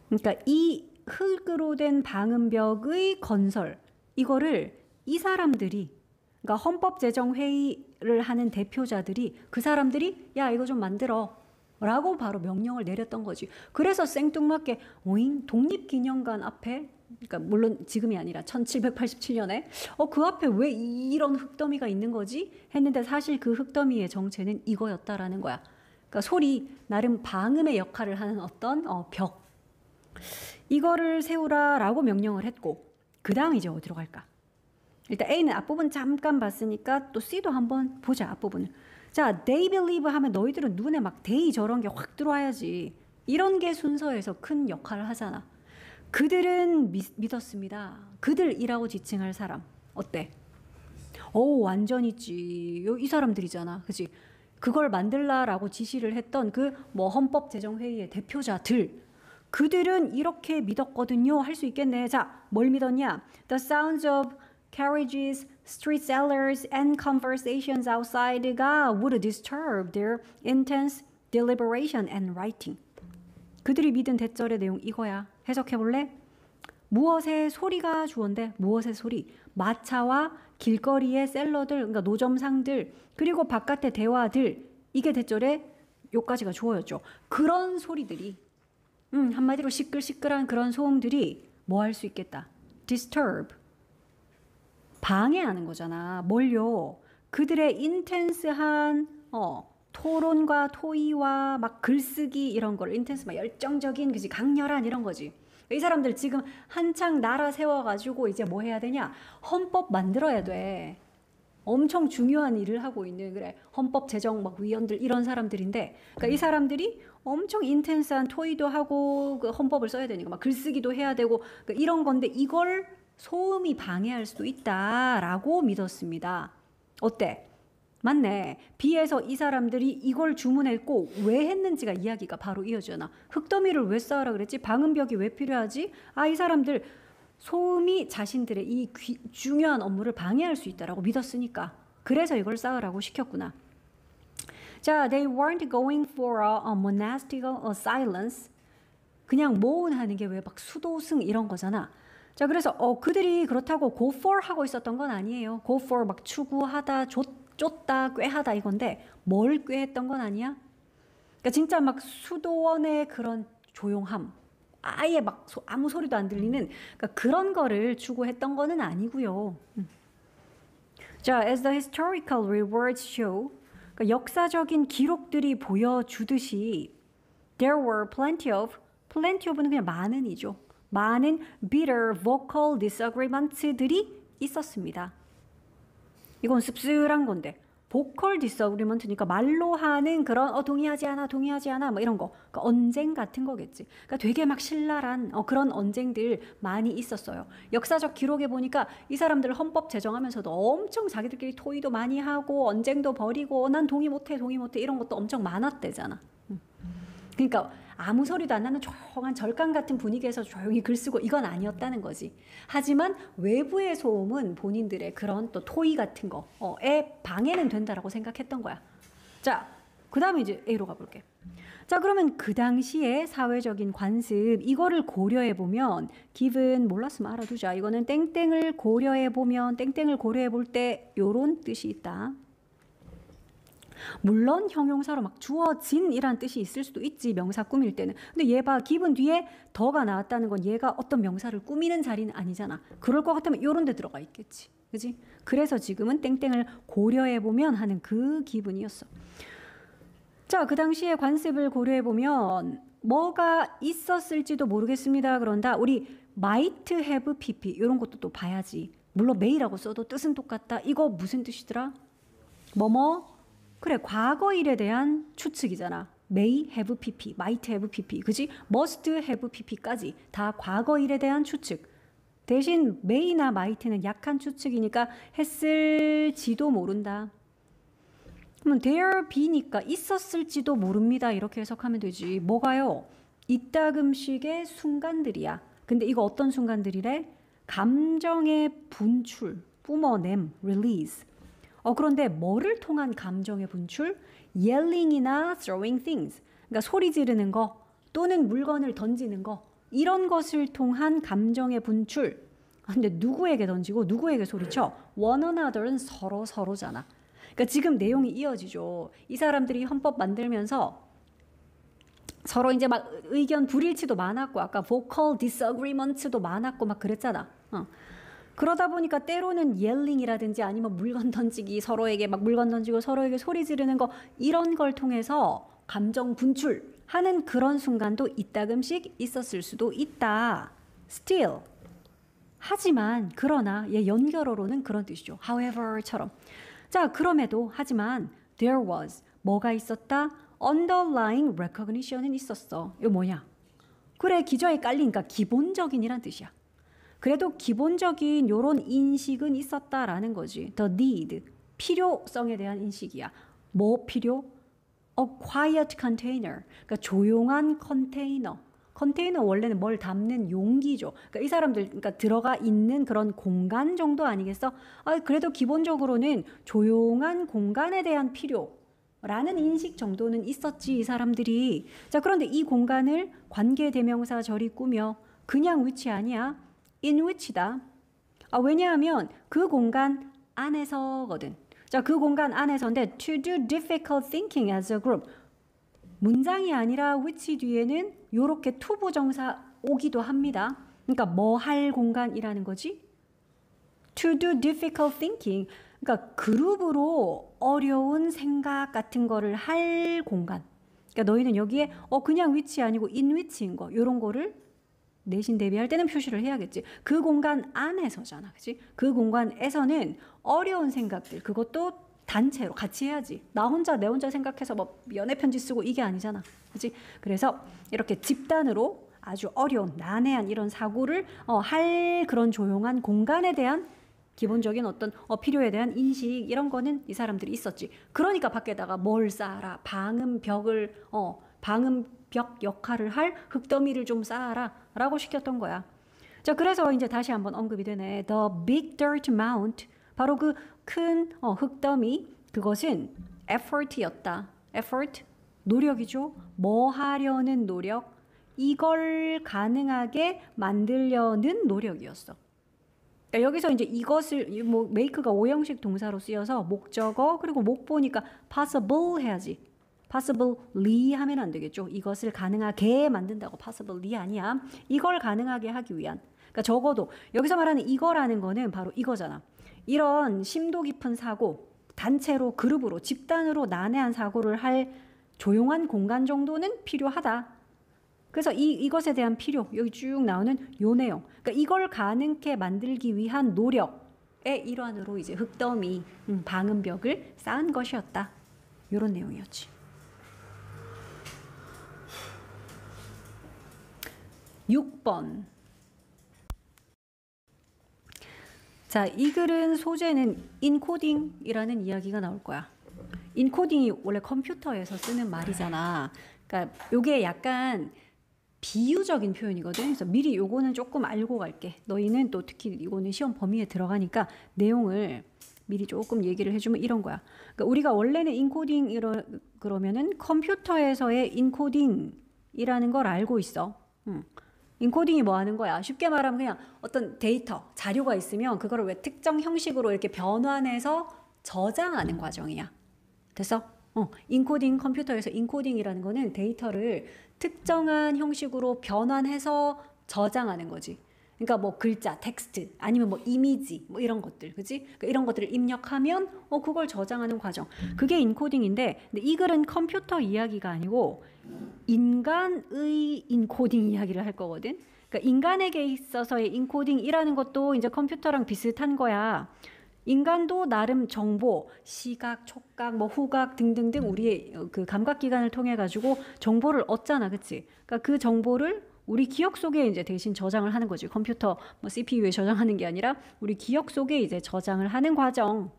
그러니까 이 흙으로 된 방음벽의 건설, 이거를 이 사람들이, 그러니까 헌법제정회의를 하는 대표자들이, 그 사람들이 야 이거 좀 만들어 라고 바로 명령을 내렸던 거지. 그래서 생뚱맞게 오잉 독립기념관 앞에, 그러니까 물론 지금이 아니라 1787년에 그 앞에 왜 이런 흙더미가 있는 거지 했는데, 사실 그 흙더미의 정체는 이거였다라는 거야. 그러니까 소리, 나름 방음의 역할을 하는 어떤 벽, 이거를 세우라라고 명령을 했고, 그 다음 이제 어디로 갈까? 일단 A는 앞부분 잠깐 봤으니까 또 C도 한번 보자. 앞부분을. 자, they believe 하면 너희들은 눈에 막 they 저런 게 확 들어와야지. 이런 게 순서에서 큰 역할을 하잖아. 그들은 믿었습니다. 그들이라고 지칭할 사람 어때? 완전 있지. 이 사람들이잖아. 그치? 그걸 만들라라고 지시를 했던 그 뭐 헌법제정회의의 대표자들, 그들은 이렇게 믿었거든요. 할 수 있겠네. 자, 뭘 믿었냐? The sounds of carriages, street sellers, and conversations outside가 would disturb their intense deliberation and writing. 그들이 믿은 대절의 내용 이거야. 해석해볼래? 무엇의 소리가 주어인데, 무엇의 소리? 마차와 길거리의 셀러들, 그러니까 노점상들, 그리고 바깥의 대화들, 이게 대절의 요까지가 주어였죠. 그런 소리들이, 한마디로 시끌시끌한 그런 소음들이 뭐 할 수 있겠다? disturb, 방해하는 거잖아. 뭘요? 그들의 인텐스한 토론과 토의와 막 글쓰기 이런 거를, 인텐스 막 열정적인, 그지, 강렬한 이런 거지. 이 사람들 지금 한창 나라 세워가지고 이제 뭐 해야 되냐? 헌법 만들어야 돼. 엄청 중요한 일을 하고 있는, 그래, 헌법 제정 막 위원들 이런 사람들인데, 그러니까 이 사람들이 엄청 인텐스한 토의도 하고 그 헌법을 써야 되니까 막 글쓰기도 해야 되고, 그러니까 이런 건데 이걸 소음이 방해할 수도 있다라고 믿었습니다. 어때? 맞네. B에서 이 사람들이 이걸 주문했고 왜 했는지가 이야기가 바로 이어지잖아. 흙더미를 왜 쌓으라 그랬지? 방음벽이 왜 필요하지? 이 사람들 소음이 자신들의 이 중요한 업무를 방해할 수 있다라고 믿었으니까, 그래서 이걸 쌓으라고 시켰구나. 자, they weren't going for a monastical silence. 그냥 모은하는 게 왜 막 수도승 이런 거잖아. 자, 그래서 그들이 그렇다고 go for 하고 있었던 건 아니에요. go for 막 추구하다, 쫓다, 꾀하다 이건데 뭘 꾀했던 건 아니야. 그러니까 진짜 막 수도원의 그런 조용함, 아예 막 아무 소리도 안 들리는, 그러니까 그런 거를 추구했던 거는 아니고요. 자, as the historical rewards show, 그러니까 역사적인 기록들이 보여주듯이 there were plenty of는 그냥 많은이죠. 많은 bitter vocal disagreements들이 있었습니다. 이건 씁쓸한 건데, vocal disagreement니까 말로 하는 그런 동의하지 않아 뭐 이런 거, 그러니까 언쟁 같은 거겠지. 그러니까 되게 막 신랄한 그런 언쟁들 많이 있었어요. 역사적 기록에 보니까 이 사람들 헌법 제정하면서도 엄청 자기들끼리 토의도 많이 하고 언쟁도 벌이고 난 동의 못해 이런 것도 엄청 많았대잖아. 그러니까 아무 소리도 안 나는 조용한 절간 같은 분위기에서 조용히 글 쓰고 이건 아니었다는 거지. 하지만 외부의 소음은 본인들의 그런 또 토의 같은 거에 방해는 된다라고 생각했던 거야. 자, 그 다음에 이제 A로 가볼게. 자, 그러면 그 당시에 사회적인 관습, 이거를 고려해보면, given 몰랐으면 알아두자. 이거는 땡땡을 고려해보면, 땡땡을 고려해볼 때 요런 뜻이 있다. 물론 형용사로 막 주어진 이란 뜻이 있을 수도 있지, 명사 꾸밀 때는. 근데 얘 봐, 기분 뒤에 더가 나왔다는 건 얘가 어떤 명사를 꾸미는 자리는 아니잖아. 그럴 것 같으면 요런 데 들어가 있겠지, 그지? 그래서 지금은 땡땡을 고려해보면 하는 그 기분이었어. 자, 그 당시에 관습을 고려해보면 뭐가 있었을지도 모르겠습니다. 그런다. 우리 might have pp 이런 것도 또 봐야지. 물론 may라고 써도 뜻은 똑같다. 이거 무슨 뜻이더라? 뭐뭐? 그래, 과거일에 대한 추측이잖아. may have pp, might have pp, 그지? must have pp까지 다 과거일에 대한 추측. 대신 may나 might는 약한 추측이니까 했을지도 모른다. 그러면 there be니까 있었을지도 모릅니다. 이렇게 해석하면 되지. 뭐가요? 이따금씩의 순간들이야. 근데 이거 어떤 순간들이래? 감정의 분출, 뿜어냄, release. 그런데 뭐를 통한 감정의 분출? yelling이나 throwing things. 그러니까 소리 지르는 거 또는 물건을 던지는 거. 이런 것을 통한 감정의 분출. 근데 누구에게 던지고 누구에게 소리쳐? one another는 서로잖아. 그러니까 지금 내용이 이어지죠. 이 사람들이 헌법 만들면서 서로 이제 막 의견 불일치도 많았고 아까 vocal disagreements도 많았고 막 그랬잖아. 그러다 보니까 때로는 yelling이라든지 아니면 물건 던지기, 서로에게 막 물건 던지고 서로에게 소리 지르는 거 이런 걸 통해서 감정 분출하는 그런 순간도 이따금씩 있었을 수도 있다. Still. 하지만 그러나 얘 연결어로는 그런 뜻이죠. however처럼. 자, 그럼에도 하지만 there was 뭐가 있었다? underlying recognition은 있었어. 이거 뭐냐? 그래, 기저에 깔리니까 기본적인이란 뜻이야. 그래도 기본적인 요런 인식은 있었다라는 거지. The need, 필요성에 대한 인식이야. 뭐 필요? A quiet container, 그러니까 조용한 컨테이너. 컨테이너 원래는 뭘 담는 용기죠. 그러니까 이 사람들 그러니까 들어가 있는 그런 공간 정도 아니겠어? 그래도 기본적으로는 조용한 공간에 대한 필요라는 인식 정도는 있었지 이 사람들이. 자, 그런데 이 공간을 관계대명사 절이 꾸며 그냥 위치 아니야. in which다. 왜냐하면 그 공간 안에서거든. 자, 그 공간 안에서인데 to do difficult thinking as a group. 문장이 아니라 which 뒤에는 요렇게 투부정사 오기도 합니다. 그러니까 뭐 할 공간이라는 거지? To do difficult thinking. 그러니까 그룹으로 어려운 생각 같은 거를 할 공간. 그러니까 너희는 여기에 그냥 which 아니고 in which인 거. 요런 거를 내신 대비할 때는 표시를 해야겠지. 그 공간 안에서잖아. 그치? 그 공간에서는 어려운 생각들, 그것도 단체로 같이 해야지. 나 혼자, 내 혼자 생각해서 뭐 연애편지 쓰고 이게 아니잖아. 그치? 그래서 이렇게 집단으로 아주 어려운, 난해한 이런 사고를 할 그런 조용한 공간에 대한 기본적인 어떤 필요에 대한 인식, 이런 거는 이 사람들이 있었지. 그러니까 밖에다가 뭘 쌓아라. 방음벽을, 방음벽 역할을 할 흙더미를 좀 쌓아라 라고 시켰던 거야. 자, 그래서 이제 다시 한번 언급이 되네. The big dirt mound. 바로 그 큰 흙더미, 그것은 effort이었다. effort, 노력이죠. 뭐 하려는 노력, 이걸 가능하게 만들려는 노력이었어. 그러니까 여기서 이제 이것을 뭐 make가 오형식 동사로 쓰여서 목적어 그리고 목 보니까 possible 해야지. possibly 하면 안 되겠죠. 이것을 가능하게 만든다고 possibly 아니야. 이걸 가능하게 하기 위한. 그러니까 적어도 여기서 말하는 이거라는 거는 바로 이거잖아. 이런 심도 깊은 사고, 단체로, 그룹으로, 집단으로 난해한 사고를 할 조용한 공간 정도는 필요하다. 그래서 이것에 대한 필요, 여기 쭉 나오는 요 내용. 그러니까 이걸 가능케 만들기 위한 노력의 일환으로 이제 흙더미, 방음벽을 쌓은 것이었다. 요런 내용이었지. 6번. 자, 이 글은 소재는 인코딩이라는 이야기가 나올 거야. 인코딩이 원래 컴퓨터에서 쓰는 말이잖아. 그러니까 요게 약간 비유적인 표현이거든. 그래서 미리 요거는 조금 알고 갈게. 너희는 또 특히 이거는 시험 범위에 들어가니까 내용을 미리 조금 얘기를 해주면 이런 거야. 그러니까 우리가 원래는 인코딩 그러면은 컴퓨터에서의 인코딩이라는 걸 알고 있어. 인코딩이 뭐 하는 거야? 쉽게 말하면 그냥 어떤 데이터, 자료가 있으면 그거를 왜 특정 형식으로 이렇게 변환해서 저장하는 과정이야. 됐어? 인코딩, 컴퓨터에서 인코딩이라는 거는 데이터를 특정한 형식으로 변환해서 저장하는 거지. 그러니까 뭐 글자, 텍스트, 아니면 뭐 이미지, 뭐 이런 것들, 그지? 그러니까 이런 것들을 입력하면 그걸 저장하는 과정. 그게 인코딩인데, 근데 이 글은 컴퓨터 이야기가 아니고 인간의 인코딩 이야기를 할 거거든. 그러니까 인간에게 있어서의 인코딩이라는 것도 이제 컴퓨터랑 비슷한 거야. 인간도 나름 정보, 시각, 촉각, 뭐 후각 등등등 우리의 그 감각기관을 통해 가지고 정보를 얻잖아, 그치? 그러니까 그 정보를 우리 기억 속에 이제 대신 저장을 하는 거지. 컴퓨터 뭐 CPU에 저장하는 게 아니라 우리 기억 속에 이제 저장을 하는 과정.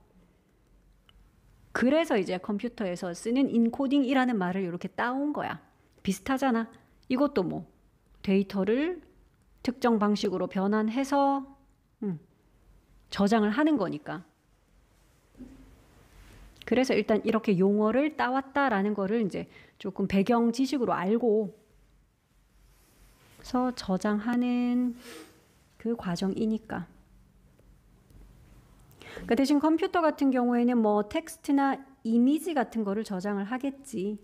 그래서 이제 컴퓨터에서 쓰는 인코딩이라는 말을 이렇게 따온 거야. 비슷하잖아. 이것도 뭐 데이터를 특정 방식으로 변환해서 저장을 하는 거니까. 그래서 일단 이렇게 용어를 따왔다라는 거를 이제 조금 배경 지식으로 알고 그래서 저장하는 그 과정이니까. 그러니까 대신 컴퓨터 같은 경우에는 뭐 텍스트나 이미지 같은 거를 저장을 하겠지.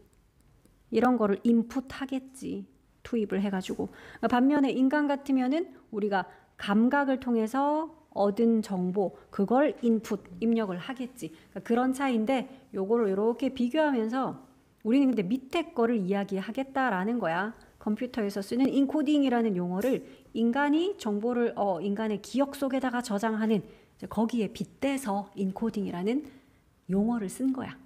이런 거를 인풋하겠지. 투입을 해가지고. 반면에 인간 같으면은 우리가 감각을 통해서 얻은 정보, 그걸 인풋, 입력을 하겠지. 그러니까 그런 차이인데 요거를 이렇게 비교하면서 우리는 근데 밑에 거를 이야기하겠다라는 거야. 컴퓨터에서 쓰는 인코딩이라는 용어를 인간이 정보를 인간의 기억 속에다가 저장하는 거기에 빗대서 인코딩이라는 용어를 쓴 거야.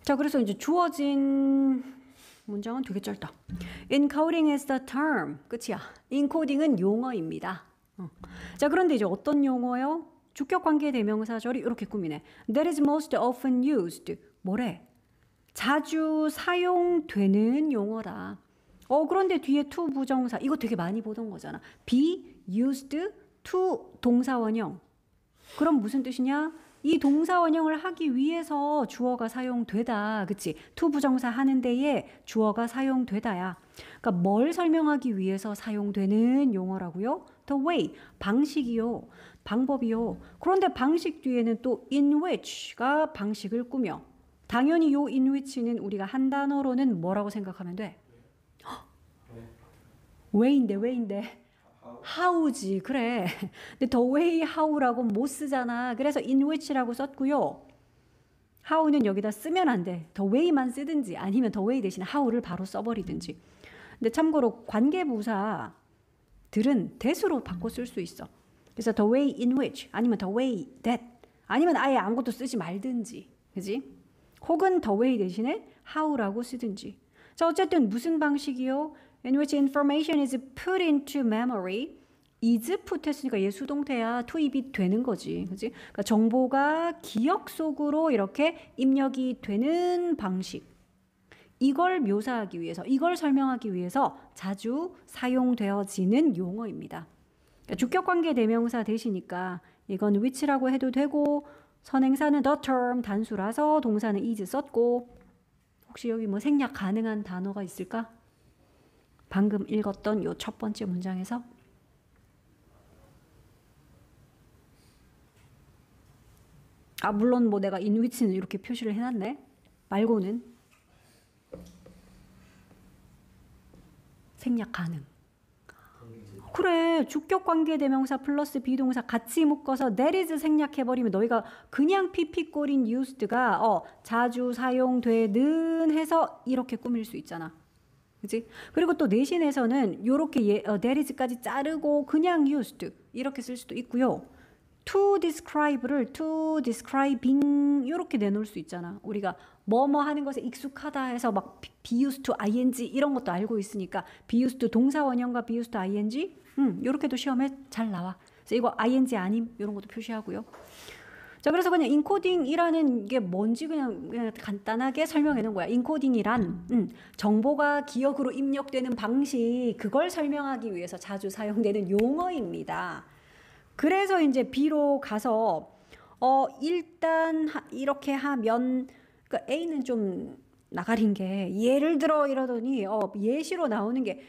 자, 그래서 이제 주어진 문장은 되게 짧다. Encoding is the term. 끝이야. 인코딩은 용어입니다. 자, 그런데 이제 어떤 용어요? 주격 관계 대명사절이 이렇게 꾸미네. That is most often used. 뭐래? 자주 사용되는 용어다. 그런데 뒤에 to 부정사. 이거 되게 많이 보던 거잖아. be used to 동사원형. 그럼 무슨 뜻이냐? 이 동사원형을 하기 위해서 주어가 사용되다. 그치? to 부정사 하는 데에 주어가 사용되다야. 그러니까 뭘 설명하기 위해서 사용되는 용어라고요? The way, 방식이요. 방법이요. 그런데 방식 뒤에는 또 in which가 방식을 꾸며. 당연히 요 in which는 우리가 한 단어로는 뭐라고 생각하면 돼? 왜인데? how지. 그래. 근데 the way how라고 못 쓰잖아. 그래서 in which라고 썼고요. how는 여기다 쓰면 안 돼. the way만 쓰든지 아니면 the way 대신 how를 바로 써버리든지. 근데 참고로 관계부사들은 that으로 바꿔 쓸 수 있어. 그래서 the way in which 아니면 the way that 아니면 아예 아무것도 쓰지 말든지. 그지? 혹은 the way 대신에 how라고 쓰든지. 자, 어쨌든 무슨 방식이요? In which information is put into memory. is put 했으니까 얘 수동태야. 투입이 되는 거지. 그지? 그러니까 정보가 기억 속으로 이렇게 입력이 되는 방식. 이걸 묘사하기 위해서, 이걸 설명하기 위해서 자주 사용되어지는 용어입니다. 그러니까 주격관계 대명사 대시니까 이건 which라고 해도 되고 선행사는 the term 단수라서 동사는 is 썼고 혹시 여기 뭐 생략 가능한 단어가 있을까? 방금 읽었던 요 첫 번째 문장에서 물론 뭐 내가 in which는 이렇게 표시를 해놨네. 말고는 생략 가능. 그래. 주격관계대명사 플러스 비동사 같이 묶어서 that is 생략해버리면 너희가 그냥 pp꼴인 used가 자주 사용되는 해서 이렇게 꾸밀 수 있잖아. 그치? 그리고 또 내신에서는 요렇게 that is까지 자르고 그냥 used 이렇게 쓸 수도 있고요. to describe를 to describing 요렇게 내놓을 수 있잖아. 우리가 뭐뭐 하는 것에 익숙하다 해서 막 be used to ing 이런 것도 알고 있으니까 be used to 동사원형과 be used to ing 요렇게도 시험에 잘 나와. 그래서 이거 ing 아님 이런 것도 표시하고요. 자, 그래서 그냥 인코딩이라는 게 뭔지 그냥 간단하게 설명해 놓은 거야. 인코딩이란 정보가 기억으로 입력되는 방식, 그걸 설명하기 위해서 자주 사용되는 용어입니다. 그래서 이제 B로 가서 일단 이렇게 하면 그러니까 A는 좀 나가린 게 예를 들어 이러더니 예시로 나오는 게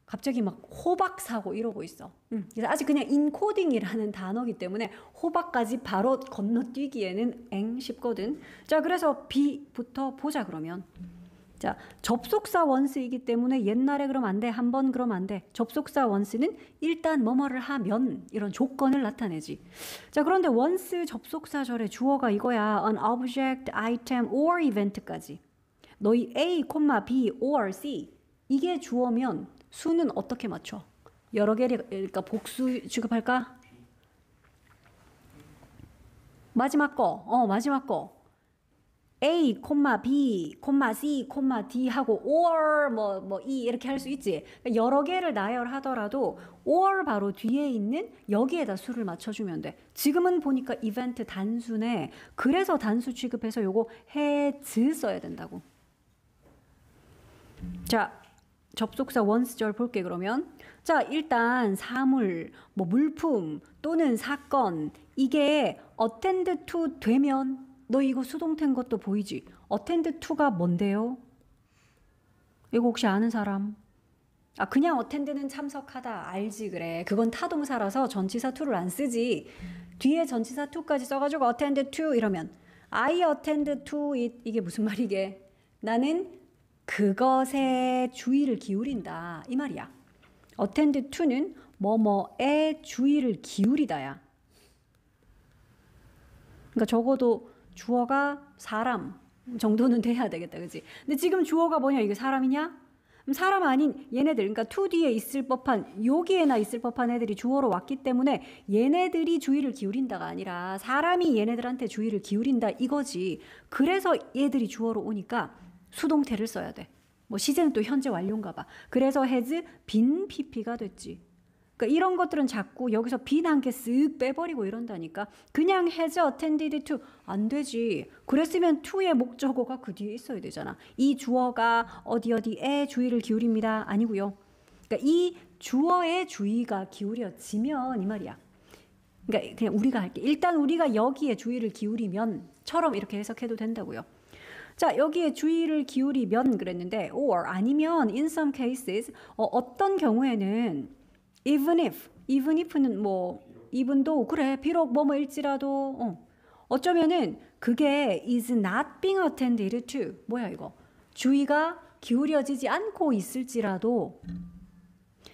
갑자기 막 호박 사고 이러고 있어. 그래서 아직 그냥 인코딩이라는 단어이기 때문에 호박까지 바로 건너뛰기에는 엥 싶거든. 자, 그래서 B부터 보자 그러면. 자, 접속사 원스이기 때문에 옛날에 그러면 안 돼. 한 번 그러면 안 돼. 접속사 원스는 일단 뭐뭐를 하면 이런 조건을 나타내지. 자, 그런데 once 접속사절의 주어가 이거야. An object, item, or event까지. 너희 A, B, or C 이게 주어면 수는 어떻게 맞춰? 여러 개니까 복수 취급할까? 마지막 거. 마지막 거. A, B, C, D 하고 or 뭐 E 이렇게 할 수 있지. 여러 개를 나열하더라도 or 바로 뒤에 있는 여기에다 수를 맞춰주면 돼. 지금은 보니까 이벤트 단수네. 그래서 단수 취급해서 요거 has 써야 된다고. 자, 접속사 once절 볼게 그러면. 자, 일단 사물, 뭐 물품 또는 사건 이게 attend to 되면 너 이거 수동태인 것도 보이지? attend to가 뭔데요? 이거 혹시 아는 사람? 아, 그냥 attend는 참석하다. 알지, 그래. 그건 타동사라서 전치사 to를 안 쓰지. 뒤에 전치사 to까지 써가지고 attend to 이러면 I attend to it. 이게 무슨 말이게? 나는 그것에 주의를 기울인다. 이 말이야. attend to는 뭐뭐에 주의를 기울이다야. 그러니까 적어도 주어가 사람 정도는 돼야 되겠다. 그치? 근데 지금 주어가 뭐냐? 이게 사람이냐? 사람 아닌 얘네들, 그러니까 to 뒤에 있을 법한, 여기에나 있을 법한 애들이 주어로 왔기 때문에 얘네들이 주의를 기울인다가 아니라 사람이 얘네들한테 주의를 기울인다 이거지. 그래서 얘들이 주어로 오니까 수동태를 써야 돼. 뭐 시제는 또 현재 완료인가 봐. 그래서 has been pp가 됐지. 그러니까 이런 것들은 자꾸 여기서 빈 한 개 쓱 빼버리고 이런다니까. 그냥 has attended to 안 되지. 그랬으면 to의 목적어가 그 뒤에 있어야 되잖아. 이 주어가 어디에 주의를 기울입니다. 아니고요. 그러니까 이 주어에 주의가 기울여지면 이 말이야. 그러니까 그냥 우리가 할게. 일단 우리가 여기에 주의를 기울이면처럼 이렇게 해석해도 된다고요. 자, 여기에 주의를 기울이면 그랬는데 or 아니면 in some cases 어떤 경우에는 even if는 뭐 even도 그래 비록 뭐뭐일지라도 어쩌면은 그게 is not being attended to 뭐야 이거 주의가 기울여지지 않고 있을지라도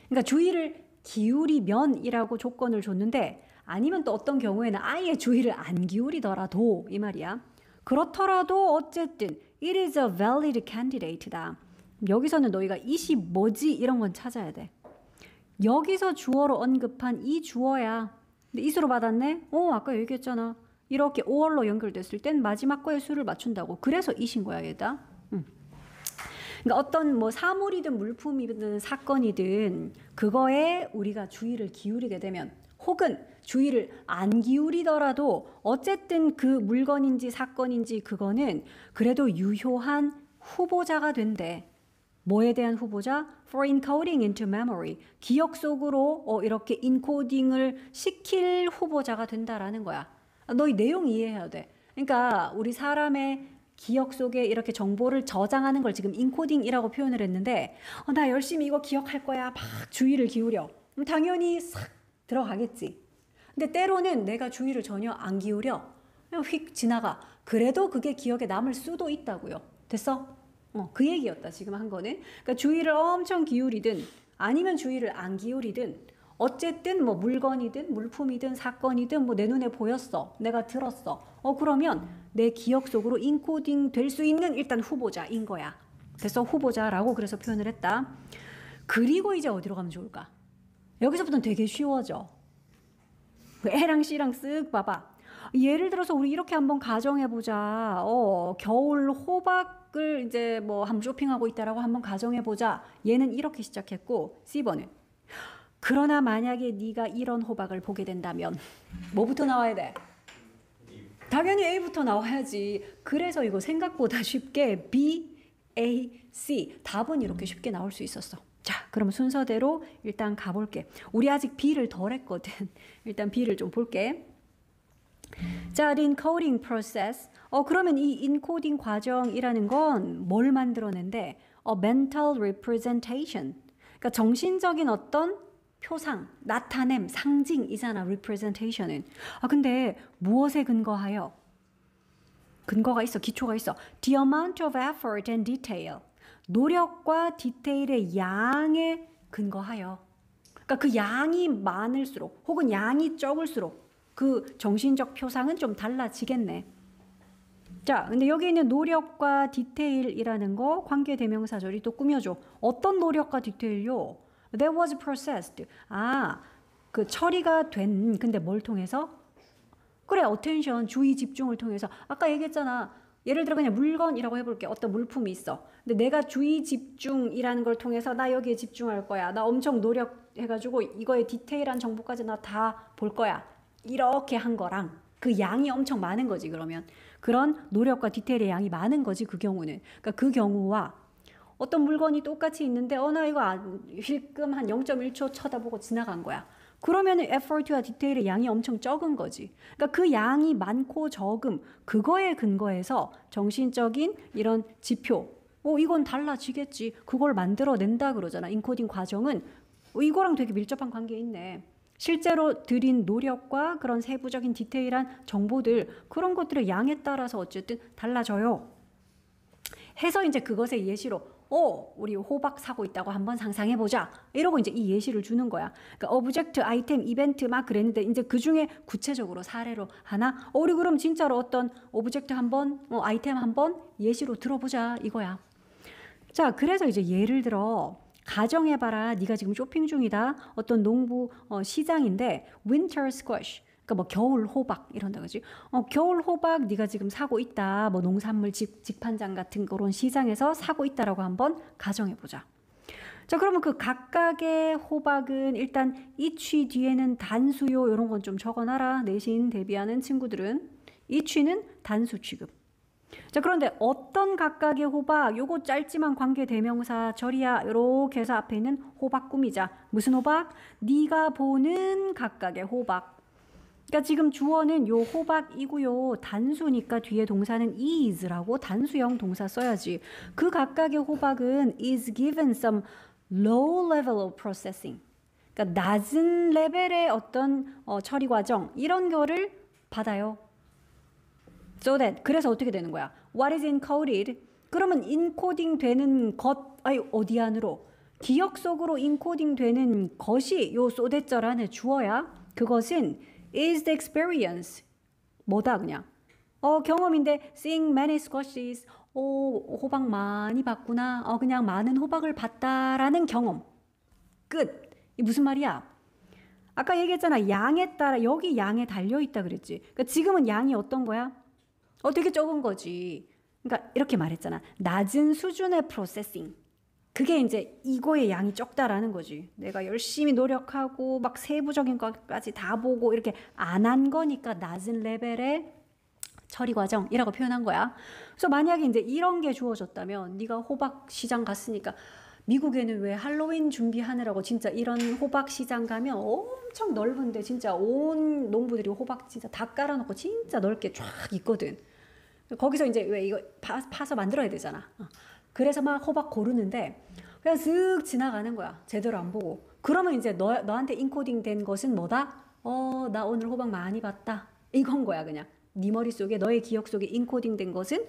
그러니까 주의를 기울이면이라고 조건을 줬는데 아니면 또 어떤 경우에는 아예 주의를 안 기울이더라도 이 말이야. 그렇더라도 어쨌든 it is a valid candidate다. 여기서는 너희가 it이 뭐지 이런 건 찾아야 돼. 여기서 주어로 언급한 이 주어야. 근데 it으로 받았네? 아까 얘기했잖아. 이렇게 or로 연결됐을 땐 마지막 거에 수를 맞춘다고. 그래서 it인 거야 얘다. 그러니까 어떤 뭐 사물이든 물품이든 사건이든 그거에 우리가 주의를 기울이게 되면 혹은 주의를 안 기울이더라도 어쨌든 그 물건인지 사건인지 그거는 그래도 유효한 후보자가 된대. 뭐에 대한 후보자? For encoding into memory. 기억 속으로 이렇게 인코딩을 시킬 후보자가 된다라는 거야. 너희 내용 이해해야 돼. 그러니까 우리 사람의 기억 속에 이렇게 정보를 저장하는 걸 지금 인코딩이라고 표현을 했는데 나 열심히 이거 기억할 거야. 막 주의를 기울여. 그럼 당연히 싹 들어가겠지. 근데 때로는 내가 주의를 전혀 안 기울여. 그냥 휙 지나가. 그래도 그게 기억에 남을 수도 있다고요. 됐어? 그 얘기였다 지금 한 거는. 그러니까 주의를 엄청 기울이든 아니면 주의를 안 기울이든 어쨌든 뭐 물건이든 물품이든 사건이든 뭐 내 눈에 보였어. 내가 들었어. 그러면 내 기억 속으로 인코딩 될 수 있는 일단 후보자인 거야. 됐어? 후보자라고 그래서 표현을 했다. 그리고 이제 어디로 가면 좋을까? 여기서부터는 되게 쉬워져. A랑 C랑 쓱 봐봐. 예를 들어서 우리 이렇게 한번 가정해보자. 겨울 호박을 이제 뭐 한번 쇼핑하고 있다라고 한번 가정해보자. 얘는 이렇게 시작했고 C번은 그러나 만약에 네가 이런 호박을 보게 된다면 뭐부터 나와야 돼? 당연히 A부터 나와야지. 그래서 이거 생각보다 쉽게 B, A, C 답은 이렇게 쉽게 나올 수 있었어. 자, 그럼 순서대로 일단 가볼게. 우리 아직 B를 덜 했거든. 일단 B를 좀 볼게. 자, the encoding process. 그러면 이 enco딩 과정이라는 건 뭘 만들어낸대? mental representation. 그러니까 정신적인 어떤 표상, 나타냄, 상징이잖아, representation은. 근데 무엇에 근거하여? 근거가 있어, 기초가 있어. The amount of effort and detail. 노력과 디테일의 양에 근거하여. 그러니까 그 양이 많을수록 혹은 양이 적을수록 그 정신적 표상은 좀 달라지겠네. 자, 근데 여기 있는 노력과 디테일이라는 거 관계대명사절이 또 꾸며줘. 어떤 노력과 디테일요? That was processed. 그 처리가 된, 근데 뭘 통해서? 그래, attention, 주의 집중을 통해서. 아까 얘기했잖아. 예를 들어 그냥 물건이라고 해볼게. 어떤 물품이 있어. 근데 내가 주의 집중이라는 걸 통해서 나 여기에 집중할 거야. 나 엄청 노력해가지고 이거의 디테일한 정보까지 나 다 볼 거야. 이렇게 한 거랑 그 양이 엄청 많은 거지 그러면. 그런 노력과 디테일의 양이 많은 거지 그 경우는. 그러니까 그 경우와 어떤 물건이 똑같이 있는데 나 이거 힐끔 한 0.1초 쳐다보고 지나간 거야. 그러면은 effort와 디테일의 양이 엄청 적은 거지. 그러니까 그 양이 많고 적음, 그거에 근거해서 정신적인 이런 지표, 이건 달라지겠지. 그걸 만들어낸다 그러잖아. 인코딩 과정은 이거랑 되게 밀접한 관계 있네. 실제로 들인 노력과 그런 세부적인 디테일한 정보들, 그런 것들의 양에 따라서 어쨌든 달라져요. 해서 이제 그것의 예시로 우리 호박 사고 있다고 한번 상상해보자. 이러고 이제 이 예시를 주는 거야. 그러니까 오브젝트, 아이템, 이벤트 막 그랬는데 이제 그 중에 구체적으로 사례로 하나, 우리 그럼 진짜로 어떤 오브젝트 한번, 아이템 한번 예시로 들어보자 이거야. 자, 그래서 이제 예를 들어 가정해봐라. 네가 지금 쇼핑 중이다. 어떤 농부 시장인데 winter squash. 그러니까 뭐 겨울 호박 이런다 그지? 겨울 호박 네가 지금 사고 있다. 뭐 농산물 직판장 같은 그런 시장에서 사고 있다라고 한번 가정해 보자. 자, 그러면 그 각각의 호박은 일단 each 뒤에는 단수요 이런 건 좀 적어놔라. 내신 대비하는 친구들은 each는 단수 취급. 자, 그런데 어떤 각각의 호박, 요거 짧지만 관계 대명사 절이야. 요렇게 해서 앞에 있는 호박 꾸미자. 무슨 호박? 네가 보는 각각의 호박. 그러니까 지금 주어는 요 호박이고요. 단수니까 뒤에 동사는 is라고 단수형 동사 써야지. 그 각각의 호박은 is given some low level of processing. 그러니까 낮은 레벨의 어떤 처리 과정 이런 거를 받아요. So that 그래서 어떻게 되는 거야? What is encoded? 그러면 인코딩 되는 것 어디 안으로? 기억 속으로 인코딩 되는 것이 요 so that절 안에 주어야. 그것은 is the experience. 뭐다 그냥. 경험인데 seeing many squashes. 호박 많이 봤구나. 그냥 많은 호박을 봤다라는 경험. 끝. 이 무슨 말이야? 아까 얘기했잖아. 양에 따라 여기 양에 달려있다 그랬지. 그러니까 지금은 양이 어떤 거야? 되게 적은 거지. 그러니까 이렇게 말했잖아. 낮은 수준의 프로세싱. 그게 이제 이거의 양이 적다라는 거지. 내가 열심히 노력하고 막 세부적인 것까지 다 보고 이렇게 안 한 거니까 낮은 레벨의 처리 과정이라고 표현한 거야. 그래서 만약에 이제 이런 게 주어졌다면 네가 호박 시장 갔으니까 미국에는 왜 할로윈 준비하느라고 진짜 이런 호박 시장 가면 엄청 넓은데 진짜 온 농부들이 호박 진짜 다 깔아놓고 진짜 넓게 쫙 있거든. 거기서 이제 왜 이거 파서 만들어야 되잖아. 그래서 막 호박 고르는데 그냥 쓱 지나가는 거야. 제대로 안 보고. 그러면 이제 너한테 인코딩 된 것은 뭐다? 나 오늘 호박 많이 봤다. 이건 거야 그냥. 네 머릿속에 너의 기억 속에 인코딩 된 것은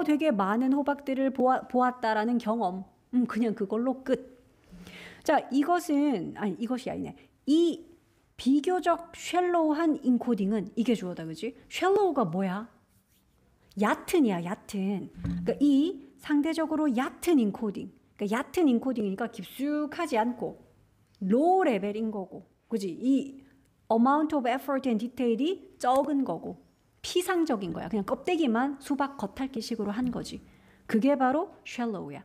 되게 많은 호박들을 보았다라는 경험. 그냥 그걸로 끝. 자, 이것이 아니네. 이 비교적 쉘로우한 인코딩은 이게 주어다 그지? 쉘로우가 뭐야? 얕은이야, 얕은. 그러니까 이 상대적으로 얕은 인코딩. 그러니까 얕은 인코딩이니까 깊숙하지 않고 로우 레벨인 거고. 그지? 이 amount of effort and detail이 적은 거고. 피상적인 거야. 그냥 껍데기만 수박 겉핥기식으로 한 거지. 그게 바로 shallow야.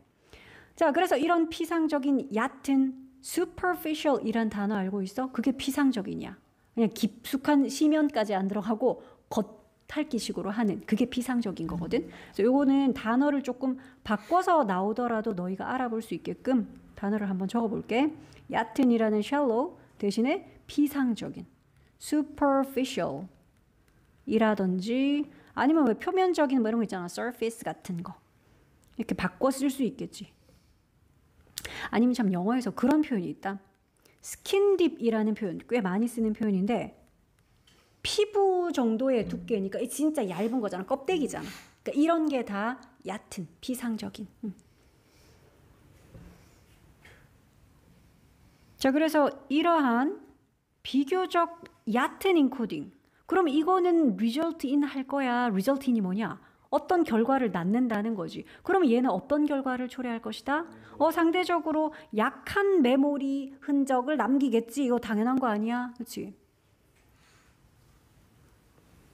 자, 그래서 이런 피상적인 얕은 superficial 이란 단어 알고 있어? 그게 피상적이냐. 그냥 깊숙한 심연까지 안 들어가고 겉핥기식으로 하는 그게 피상적인 거거든. 그래서 요거는 단어를 조금 바꿔서 나오더라도 너희가 알아볼 수 있게끔 단어를 한번 적어볼게. 얕은이라는 shallow 대신에 피상적인 superficial 이라든지 아니면 왜 표면적인 뭐 이런 거 있잖아. surface 같은 거. 이렇게 바꿔 쓸 수 있겠지. 아니면 참 영어에서 그런 표현이 있다. 스킨딥이라는 표현 꽤 많이 쓰는 표현인데 피부 정도의 두께니까 진짜 얇은 거잖아. 껍데기잖아. 그러니까 이런 게 다 얕은 피상적인. 자, 그래서 이러한 비교적 얕은 인코딩. 그럼 이거는 result in 할 거야. result in이 뭐냐? 어떤 결과를 낳는다는 거지. 그러면 얘는 어떤 결과를 초래할 것이다? 상대적으로 약한 메모리 흔적을 남기겠지. 이거 당연한 거 아니야? 그렇지?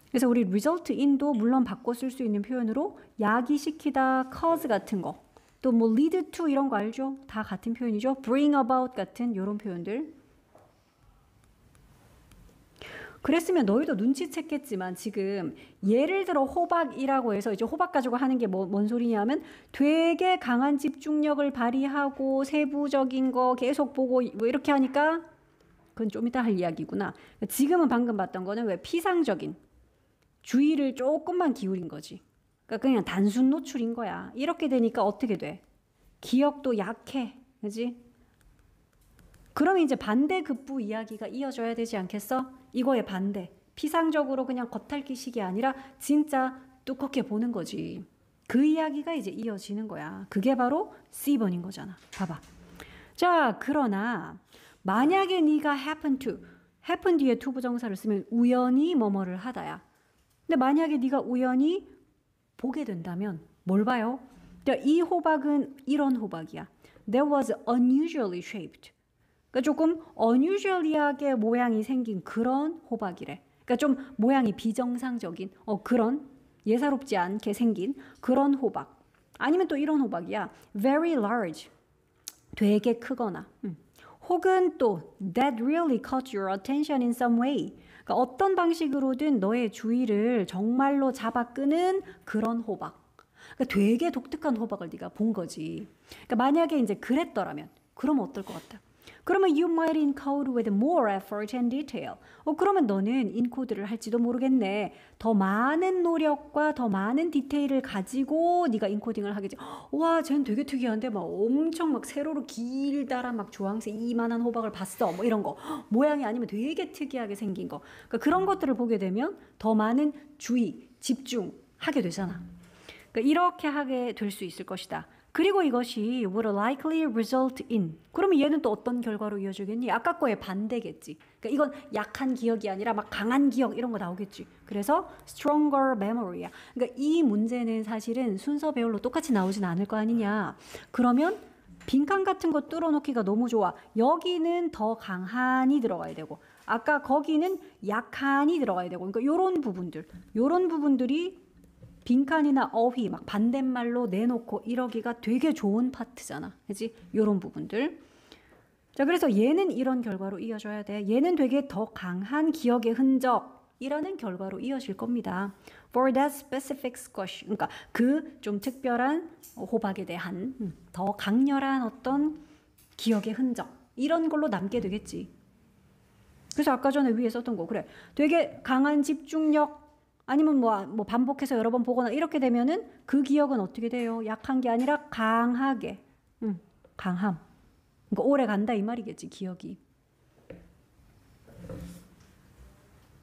그래서 우리 result in도 물론 바꿔 쓸 수 있는 표현으로 야기시키다, cause 같은 거. 또 뭐 lead to 이런 거 알죠? 다 같은 표현이죠. bring about 같은 이런 표현들. 그랬으면 너희도 눈치챘겠지만 지금 예를 들어 호박이라고 해서 이제 호박 가지고 하는 게 뭔 소리냐면 되게 강한 집중력을 발휘하고 세부적인 거 계속 보고 뭐 이렇게 하니까 그건 좀 이따 할 이야기구나. 지금은 방금 봤던 거는 왜 피상적인 주의를 조금만 기울인 거지. 그러니까 그냥 단순 노출인 거야. 이렇게 되니까 어떻게 돼? 기억도 약해. 그지? 그럼 이제 반대급부 이야기가 이어져야 되지 않겠어? 이거의 반대. 피상적으로 그냥 겉핥기식이 아니라 진짜 두껍게 보는 거지. 그 이야기가 이제 이어지는 거야. 그게 바로 C번인 거잖아. 봐봐. 자, 그러나 만약에 네가 happen 뒤에 to 부정사를 쓰면 우연히 뭐뭐를 하다야. 근데 만약에 네가 우연히 보게 된다면 뭘 봐요? 이 호박은 이런 호박이야. That was unusually shaped. 그러니까 조금 unusually하게 모양이 생긴 그런 호박이래. 그러니까 좀 모양이 비정상적인 그런 예사롭지 않게 생긴 그런 호박. 아니면 또 이런 호박이야. Very large. 되게 크거나. 혹은 또 that really caught your attention in some way. 그러니까 어떤 방식으로든 너의 주의를 정말로 잡아 끄는 그런 호박. 그러니까 되게 독특한 호박을 네가 본 거지. 그러니까 만약에 이제 그랬더라면 그러면 어떨 것 같아? 그러면 you might encode with more effort and detail. 그러면 너는 인코드를 할지도 모르겠네. 더 많은 노력과 더 많은 디테일을 가지고 네가 인코딩을 하겠지. 와, 쟤는 되게 특이한데 막 엄청 막 세로로 길다란 막 주황색 이만한 호박을 봤어. 뭐 이런 거. 모양이 아니면 되게 특이하게 생긴 거. 그러니까 그런 것들을 보게 되면 더 많은 주의, 집중하게 되잖아. 그러니까 이렇게 하게 될 수 있을 것이다. 그리고 이것이 would likely result in. 그러면 얘는 또 어떤 결과로 이어지겠니? 아까 거의 반대겠지. 그러니까 이건 약한 기억이 아니라 막 강한 기억 이런 거 나오겠지. 그래서 stronger memory야. 그러니까 이 문제는 사실은 순서 배열로 똑같이 나오진 않을 거 아니냐. 그러면 빈칸 같은 거 뚫어놓기가 너무 좋아. 여기는 더 강한이 들어가야 되고 아까 거기는 약한이 들어가야 되고 그러니까 요런 부분들이 빈칸이나 어휘 막 반대말로 내놓고 이러기가 되게 좋은 파트잖아. 그치? 요런 부분들. 자, 그래서 얘는 이런 결과로 이어져야 돼. 얘는 되게 더 강한 기억의 흔적이라는 결과로 이어질 겁니다. For that specific squash. 그러니까 그 좀 특별한 호박에 대한 더 강렬한 어떤 기억의 흔적. 이런 걸로 남게 되겠지. 그래서 아까 전에 위에 썼던 거. 그래. 되게 강한 집중력 아니면 뭐 반복해서 여러 번 보거나 이렇게 되면은 그 기억은 어떻게 돼요? 약한 게 아니라 강하게. 강함. 그러니까 오래 간다 이 말이겠지, 기억이.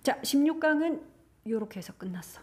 자, 16강은 이렇게 해서 끝났어.